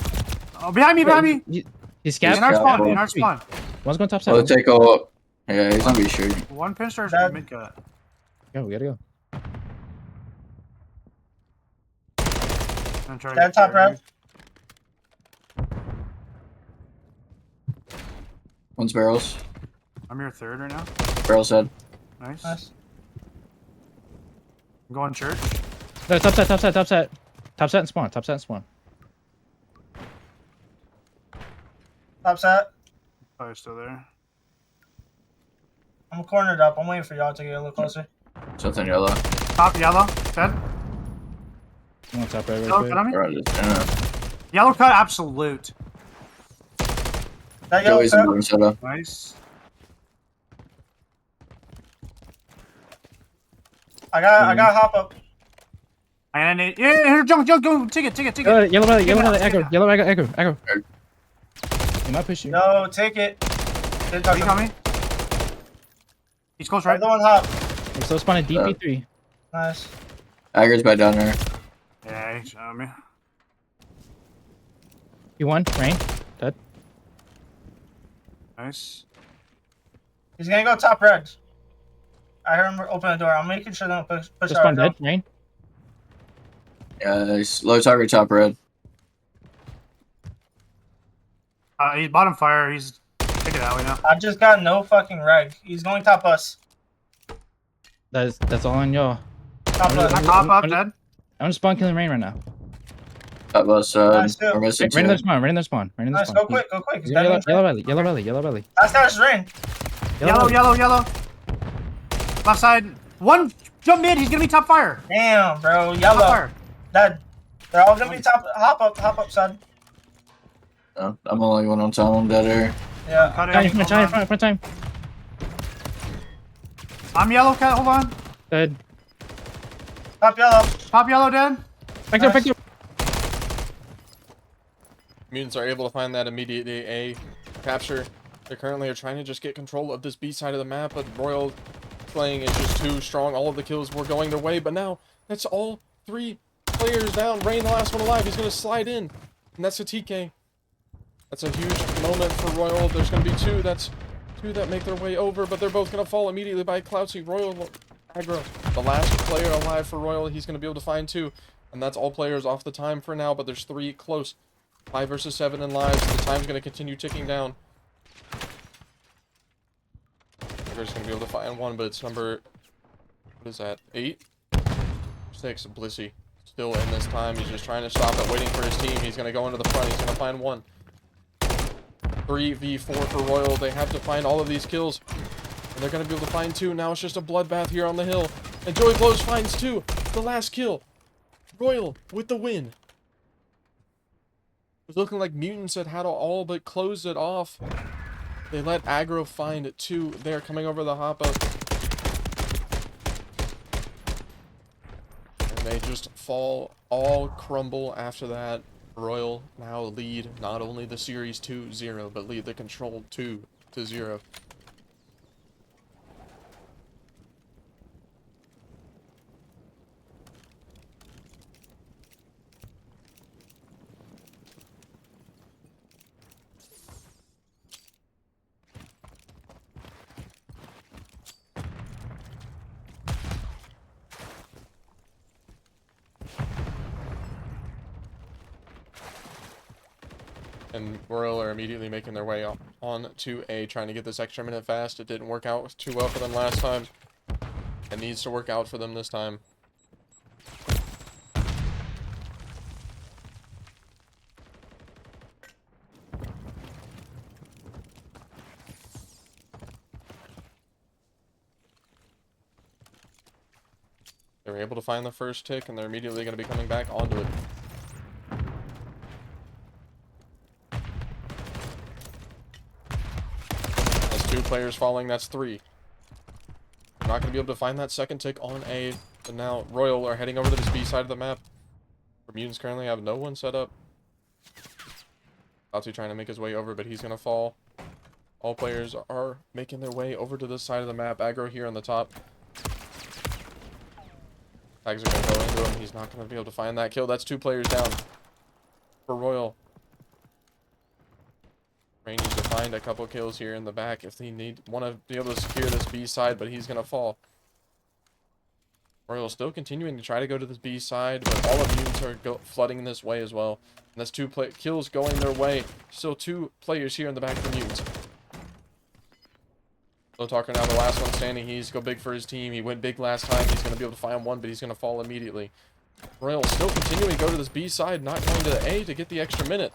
Oh, behind me, behind me. He's He's scabbed. in our spawn, Scab. in our spawn. One's going top Oh, second. take go up. Yeah, he's gonna be shooting. One pinch or Dead. mid cut. Go, we gotta go. Dead top red. One's barrels. I'm your 3rd right now. Barrels head. Nice. I'm going church. No, top set, top set, top set. Top set and spawn, top set and spawn. Top set. Probably still there. I'm cornered up. I'm waiting for y'all to get a little closer. Something yellow. Top yellow. Dead. One top right, Yellow right, cut right. on me. Right, yeah. Yellow cut, absolute. That yellow Joey's in cut. bottom setup. Nice. I got hop up. And it, yeah, here, jump, go, take it. Yellow belly, Take it out, aggro. He might push you. No, take it. Didn't touch him. He's close, right? The one hop. We're still spawning DP3. Nice. Agger's back down there. Yeah, he shot me. P1, rain. Dead. Nice. He's gonna go top red. I heard him open the door. I'm making sure they don't push Just out. spawn dead, rain. Yeah, he's low target, top red. He's bottom fire. He's take it that way now. I just got no fucking reg. He's going top us. That's all on y'all. Top left. Top up, dead. I'm just spawn killing rain right now. Top us, Nice, too. we're missing Rain in their two. spawn, rain in their spawn, rain in their Nice, spawn. go quick, go quick. He's Yellow, dead. yellow belly, yellow belly, yellow belly. That's not his rain. Yellow, Yellow. Left side. One jump mid. He's gonna be top fire. Damn, bro. Yellow. Top fire. That. They're all gonna be top. Hop up, son. No, I'm the only one on time. I'm dead here. Yeah. Front time. I'm yellow, cat. Hold on. Dead. Top yellow. Top yellow, dead. Back there, back there. Mutants are able to find that immediate A capture. They currently are trying to just get control of this B side of the map, but Royal playing is just too strong. All of the kills were going their way, but now that's all 3 players down. Rain, the last one alive. He's going to slide in, and that's a TK. That's a huge moment for Royal. There's going to be 2. That's 2 that make their way over, but they're both going to fall immediately by Cloudsy. Royal aggro. The last player alive for Royal. He's going to be able to find 2, and that's all players off the time for now, but there's 3 close. 5 versus 7 in lives. The time's going to continue ticking down. We're just going to be able to find 1, but it's number... What is that? 8? 6. Blissey. Still in this time. He's just trying to stop it, waiting for his team. He's going to go into the front. He's going to find 1. 3v4 for Royal. They have to find all of these kills. And they're going to be able to find 2. Now it's just a bloodbath here on the hill. And Joey Blows finds 2. The last kill. Royal with the win. It was looking like Mutants had all but closed it off. They let aggro find 2. They're coming over the hop up. And they just all crumble after that. Royal now lead not only the series 2-0, but lead the control 2-0. And Royal are immediately making their way on to A, trying to get this extra minute fast. It didn't work out too well for them last time. It needs to work out for them this time. They were able to find the first tick, and they're immediately going to be coming back onto it. That's 2 players falling, that's 3. They're not going to be able to find that second tick on A, but now Royal are heading over to this B side of the map. Where Mutants currently have no one set up. Batu trying to make his way over, but he's going to fall. All players are making their way over to this side of the map. Aggro here on the top. Tags are going to go into him. He's not going to be able to find that kill. That's 2 players down for Royal. Ray needs to find a couple kills here in the back if they want to be able to secure this B side, but he's going to fall. Royal still continuing to try to go to this B side, but all of Mutants are flooding this way as well. And that's 2 kills going their way. Still 2 players here in the back of the Mutants. Low Talker now the last one standing. He's go big for his team. He went big last time. He's going to be able to find 1, but he's going to fall immediately. Royal still continuing to go to this B side, not going to the A to get the extra minute.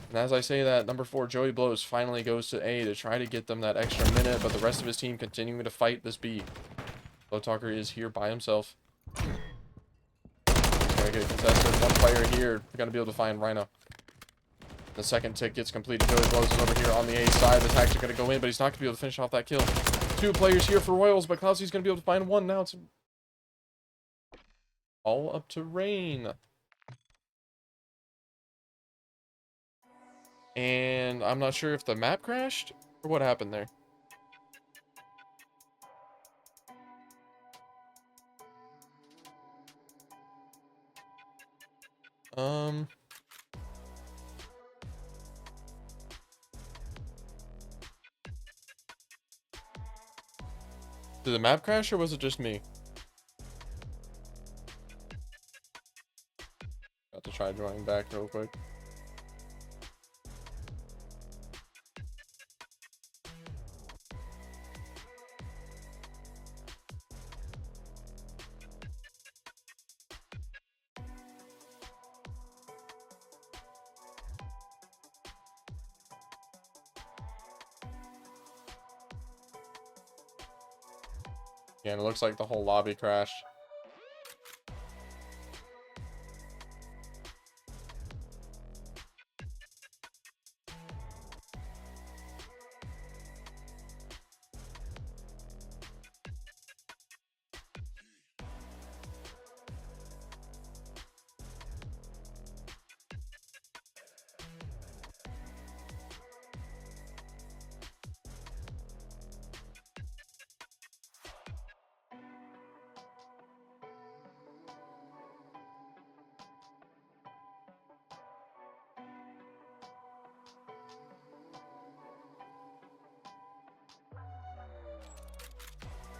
And as I say that, number 4, Joey Blows, finally goes to A to try to get them that extra minute, but the rest of his team continuing to fight this B. Low Talker is here by himself. He's going to get contested. 1 player here. They're going to be able to find Rhino. The second tick gets completed. Joey Blows is over here on the A side. The tags are going to go in, but he's not going to be able to finish off that kill. 2 players here for Royals, but Cloudsy's going to be able to find 1. Now it's all up to Rain. And I'm not sure if the map crashed or what happened there. Um. Did the map crash or was it just me? Got to try joining back real quick. Yeah, and it looks like the whole lobby crashed.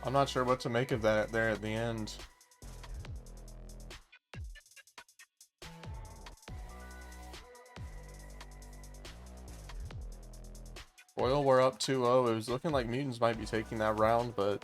I'm not sure what to make of that there at the end. Royal, we're up 2-0. It was looking like Mutants might be taking that round, but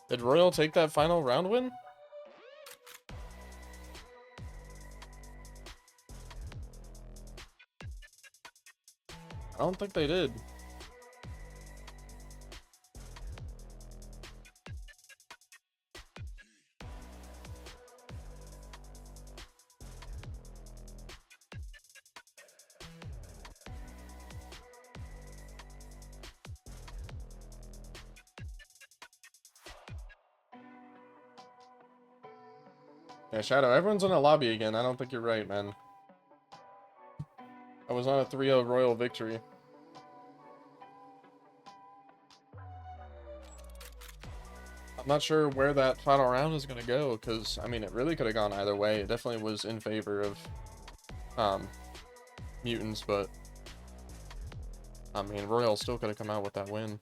did Royal take that final round win? I don't think they did. Yeah, Shadow, everyone's in a lobby again. I don't think you're right, man. I was on a 3-0 Royal victory. I'm not sure where that final round is going to go, because, I mean, it really could have gone either way. It definitely was in favor of Mutants, but, I mean, Royal still could have come out with that win.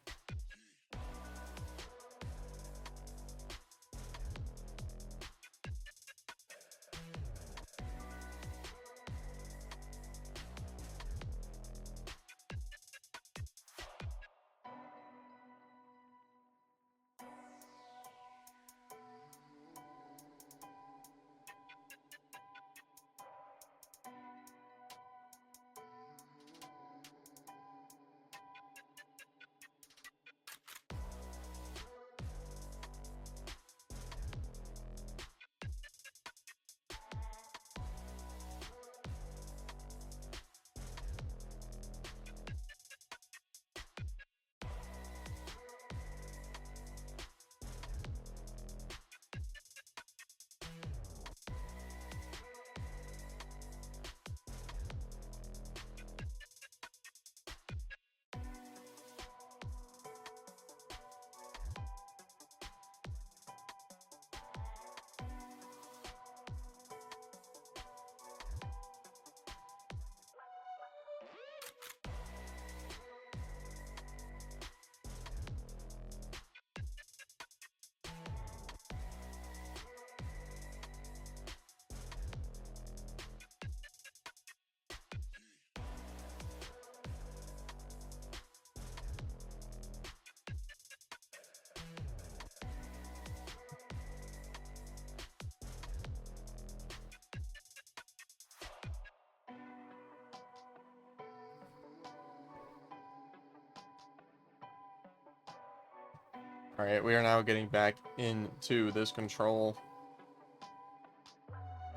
Alright, we are now getting back into this control.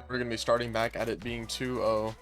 We're going to be starting back at it being 2-0.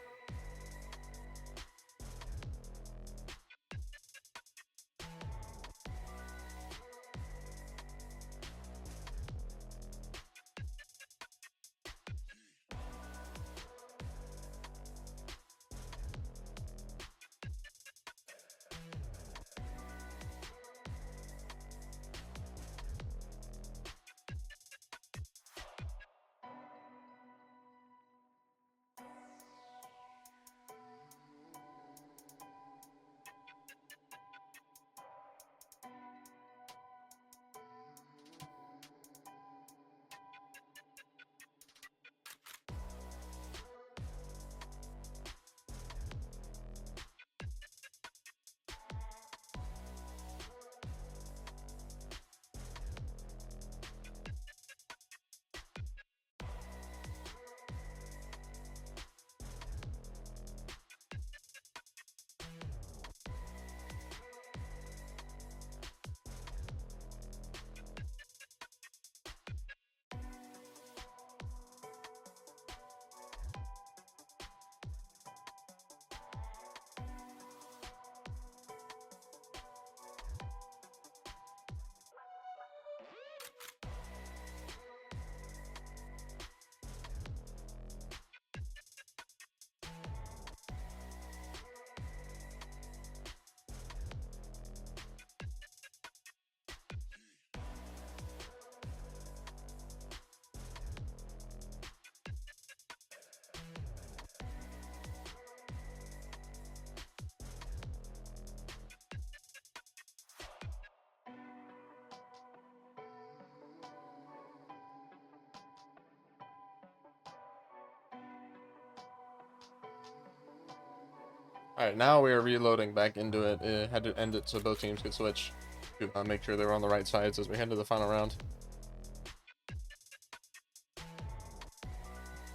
Alright, now we are reloading back into it. It had to end it so both teams could switch to make sure they were on the right sides as we head to the final round.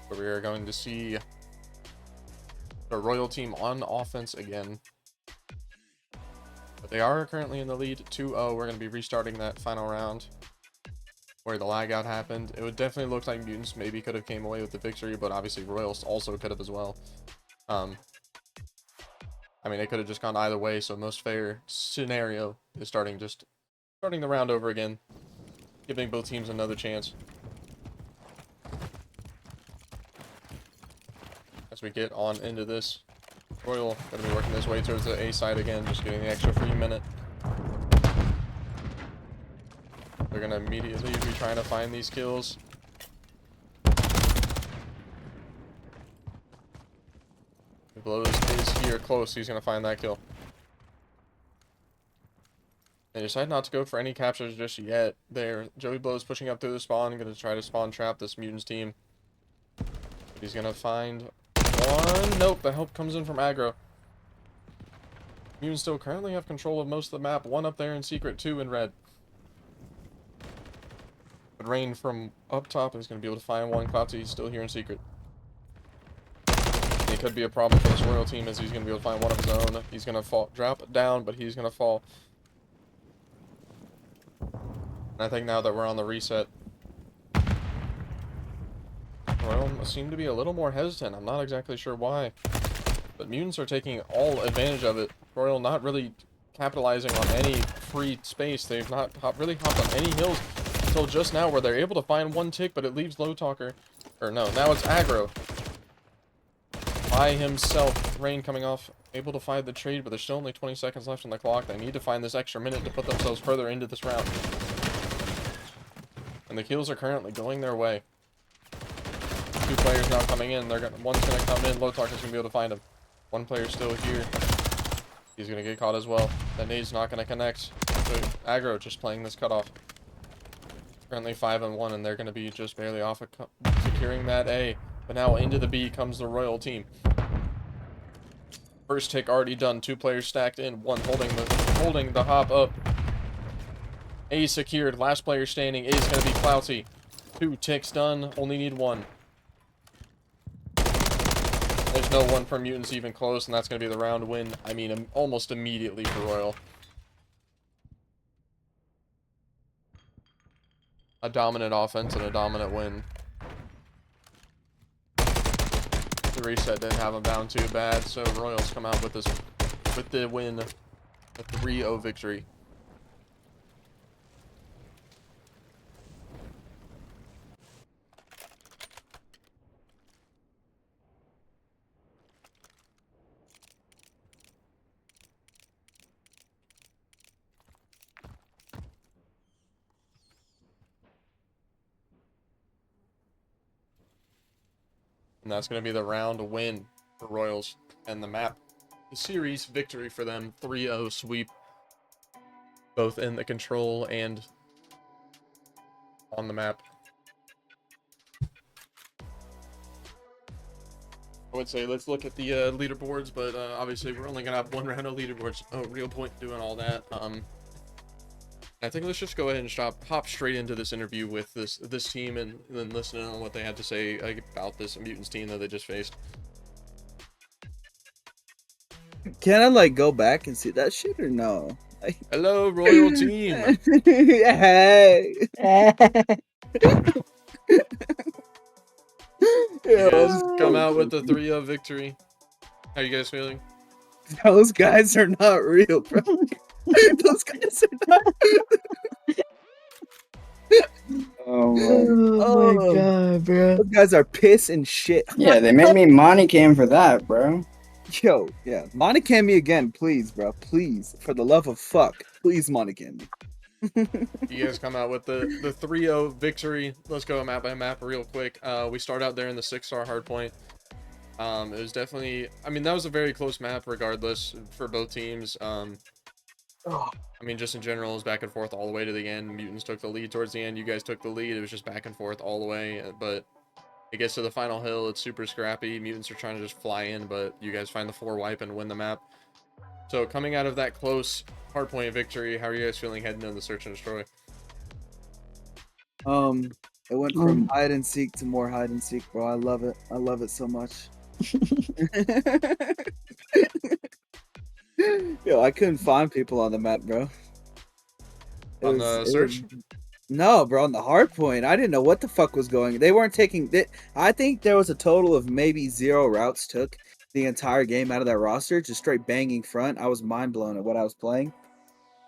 Where we are going to see the Royal team on offense again. But they are currently in the lead 2-0. We're going to be restarting that final round where the lag out happened. It would definitely look like Mutants maybe could have came away with the victory, but obviously Royals also could have as well. I mean, it could have just gone either way, so most fair scenario is starting the round over again, giving both teams another chance. As we get on into this, Royal going to be working his way towards the A side again, just getting the extra free minute. They're going to immediately be trying to find these kills. Blows is here close. He's going to find that kill. They decide not to go for any captures just yet. There, Joey Blows pushing up through the spawn, going to try to spawn trap this Mutants team. But he's going to find one. Nope, the help comes in from aggro. Mutants still currently have control of most of the map. One up there in secret, two in red. But Rain from up top is going to be able to find one. Clouty still here in secret. It could be a problem for this Royal team as he's going to be able to find one of his own. He's going to fall, drop down, but he's going to fall. And I think now that we're on the reset, Royal seem to be a little more hesitant. I'm not exactly sure why. But Mutants are taking all advantage of it. Royal not really capitalizing on any free space. They've not really hopped on any hills until just now where they're able to find one tick, but it leaves Low Talker. Or no, now it's aggro. By himself. Rain coming off, able to find the trade, but there's still only 20 seconds left on the clock. They need to find this extra minute to put themselves further into this round. And the kills are currently going their way. Two players now coming in. One's gonna come in. Low Talker's gonna be able to find him. One player still here. He's gonna get caught as well. That nade's not gonna connect. So aggro just playing this cutoff. Currently 5-1, and they're gonna be just barely off of securing that A. But now into the B comes the Royal team. First tick already done. Two players stacked in. One holding the hop up. A secured. Last player standing. A is going to be Clouty. 2 ticks done. Only need 1. There's no one for Mutants even close, and that's going to be the round win. I mean, almost immediately for Royal. a dominant offense and a dominant win. The reset didn't have them down too bad, so Royals come out with the win, a 3-0 victory. And that's going to be the round win for Royals and the series victory for them. 3-0 sweep, both in the control and on the map. I would say let's look at the leaderboards, but obviously we're only going to have one round of leaderboards. Oh, real point doing all that. I think let's just go ahead and hop straight into this interview with this team and then listen on what they had to say about this Mutants team that they just faced. Can I like go back and see that shit or no? Hello, Royal team. Hey. You guys come out with the 3-0 victory. How you guys feeling? Those guys are not real, bro. Those guys are not. Oh my god, bro. Those guys are piss and shit. Yeah, they made me money cam for that, bro. Yo, yeah. Monicam me again, please, bro. Please. For the love of fuck. Please Monicam me. You guys come out with the 3-0 victory. Let's go map by map real quick. We start out there in the 6-star hardpoint. It was definitely, I mean, that was a very close map regardless for both teams. I mean, just in general, it was back and forth all the way to the end. Mutants took the lead towards the end. You guys took the lead. It was just back and forth all the way. But it gets to the final hill. It's super scrappy. Mutants are trying to just fly in, but you guys find the 4 wipe and win the map. So coming out of that close hardpoint victory, how are you guys feeling heading into the search and destroy? It went from hide and seek to more hide and seek, bro. I love it. I love it so much. Yo, I couldn't find people on the map, bro. On the search? No, bro, on the hard point. I didn't know what the fuck was going. They weren't taking it. I think there was a total of maybe 0 routes took the entire game out of that roster, just straight banging front. I was mind blown at what I was playing.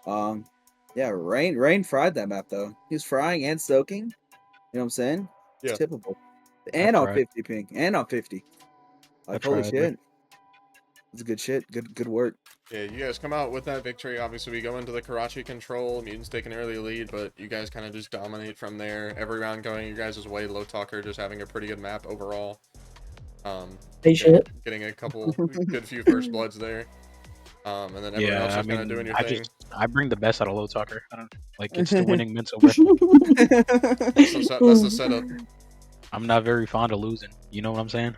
Yeah, Rain fried that map though. He was frying and soaking. You know what I'm saying? It's Yeah. typical. And on tried. 50 ping. And on 50. Like I holy tried, shit. It's good shit. Good work. Yeah, you guys come out with that victory. Obviously, we go into the Karachi control. Mutants take an early lead, but you guys kind of just dominate from there. Every round going your guys' way. Low Talker just having a pretty good map overall. Getting a couple good few first bloods there. And then everyone else just kind of doing your thing. I bring the best out of Low Talker. I don't like it's the winning mental, bro. That's the setup. I'm not very fond of losing. You know what I'm saying?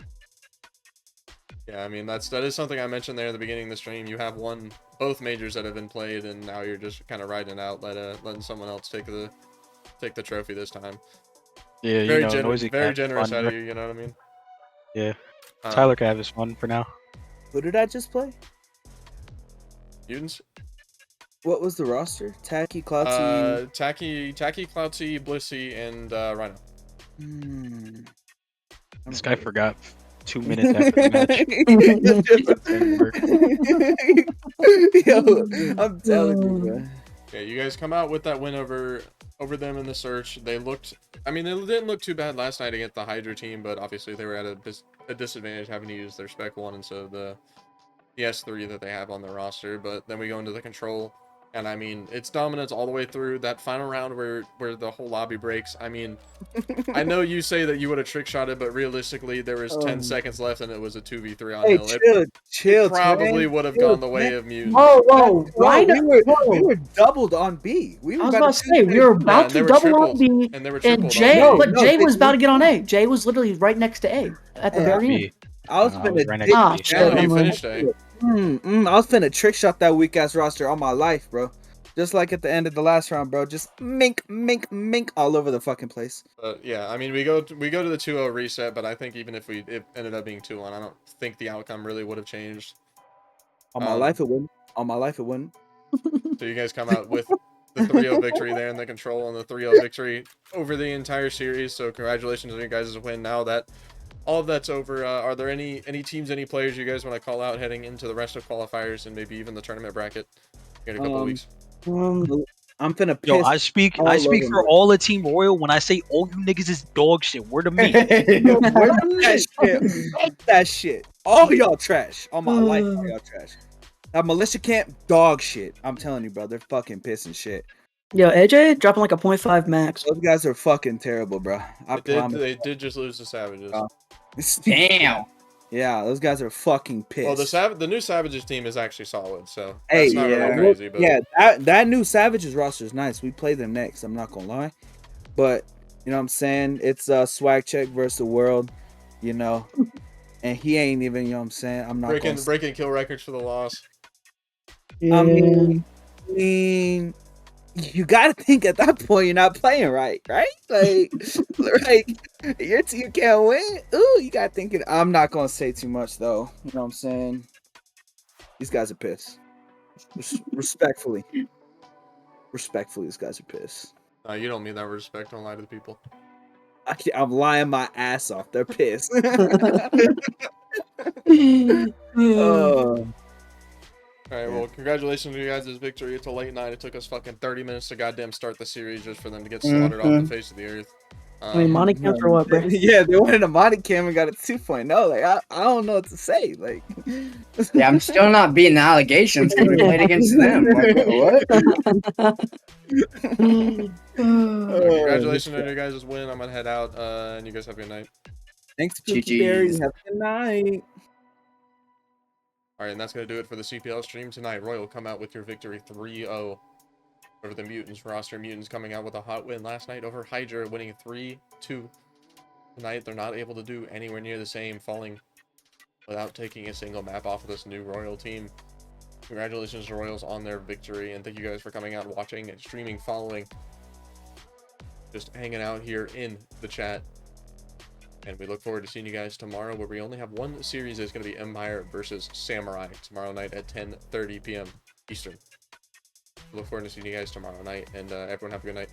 Yeah, I mean that is something I mentioned there at the beginning of the stream. You have won both majors that have been played, and now you're just kind of riding it out, letting someone else take the trophy this time. Yeah, Very you know, Noisy very Cat generous fun, out bro. of you. You know what I mean? Yeah. Tyler Cav is fun for now. Who did I just play? Mutants. What was the roster? Tacky, Cloudsy. Tacky, Cloudsy, Blissy, and Rhino. This guy forgot 2 minutes after the match. Yo, I'm telling you, bro. Yeah, you guys come out with that win over them in the search. They didn't look too bad last night against the Hydra team, but obviously they were at a disadvantage having to use their Spec 1 instead of the S3 that they have on their roster. But then we go into the control, and I mean, it's dominance all the way through. That final round where the whole lobby breaks, I mean, I know you say that you would have trick shot it, but realistically, there was 10 seconds left, and it was a 2v3 on hill. Chill, it probably would have gone the way of Mutants. Whoa, we were doubled on B. I was about to say we were about to double on B, and they were and tripled. Jay was about to get on A. Jay was literally right next to A at the very end. I was finna he finished A. I was finna trick shot that weak ass roster all my life, bro. Just like at the end of the last round, bro. Just mink all over the fucking place. Yeah, I mean, we go to the 2-0 reset, but I think even if it ended up being 2-1, I don't think the outcome really would have changed. On my life, it wouldn't. On my life, it wouldn't. So you guys come out with the 3-0 victory there in the control and the 3-0 victory over the entire series. So congratulations on your guys' win. Now that all of that's over, are there any teams, any players you guys want to call out heading into the rest of qualifiers and maybe even the tournament bracket in a couple of weeks? I'm finna piss. Yo, I speak all over for me. all of Team Royal when I say all you niggas is dog shit. Word to me. Fuck that shit. Fuck that shit. All y'all trash. All my life, all y'all trash. That militia camp, dog shit. I'm telling you, bro. They're fucking pissing shit. Yo, AJ dropping like a 0.5 max. Those guys are fucking terrible, bro. I promise. They did just lose to Savages. Damn. Yeah, those guys are fucking pissed. Well, the new Savages team is actually solid, so Hey, that's not really crazy. But yeah, that new Savages roster is nice. We play them next. I'm not gonna lie, but you know what I'm saying? It's Swag Check versus the world, you know, and he ain't even. You know what I'm saying? I'm not breaking kill records for the loss. I mean, you gotta think at that point you're not playing right? Like, like your team can't win. Ooh, you gotta think it. I'm not gonna say too much though. You know what I'm saying? These guys are pissed. Respectfully, these guys are pissed. You don't mean that with respect. Don't lie to the people. I'm lying my ass off. They're pissed. All right, well, congratulations to you guys' victory. It's a late night. It took us fucking 30 minutes to goddamn start the series just for them to get slaughtered off the face of the earth. I mean, Monty Camp for what, bro? Yeah, they wanted a Monty Cam and got a 2.0. Like, I don't know what to say. Like, Yeah, I'm still not beating the allegations because we played against them. Like, what? Congratulations on your guys' win. I'm gonna head out, and you guys have a good night. Thanks, Pookie Berry. GGs. Have a good night. All right, and that's gonna do it for the CPL stream tonight. Royal come out with your victory 3-0 over the Mutants roster. Mutants coming out with a hot win last night over Hydra, winning 3-2. Tonight, they're not able to do anywhere near the same, falling without taking a single map off of this new Royal team. Congratulations to Royals on their victory, and thank you guys for coming out, watching, and streaming, following, just hanging out here in the chat. And we look forward to seeing you guys tomorrow, where we only have one series. It's going to be Empire versus Samurai tomorrow night at 10:30 p.m. Eastern. Look forward to seeing you guys tomorrow night, and everyone have a good night.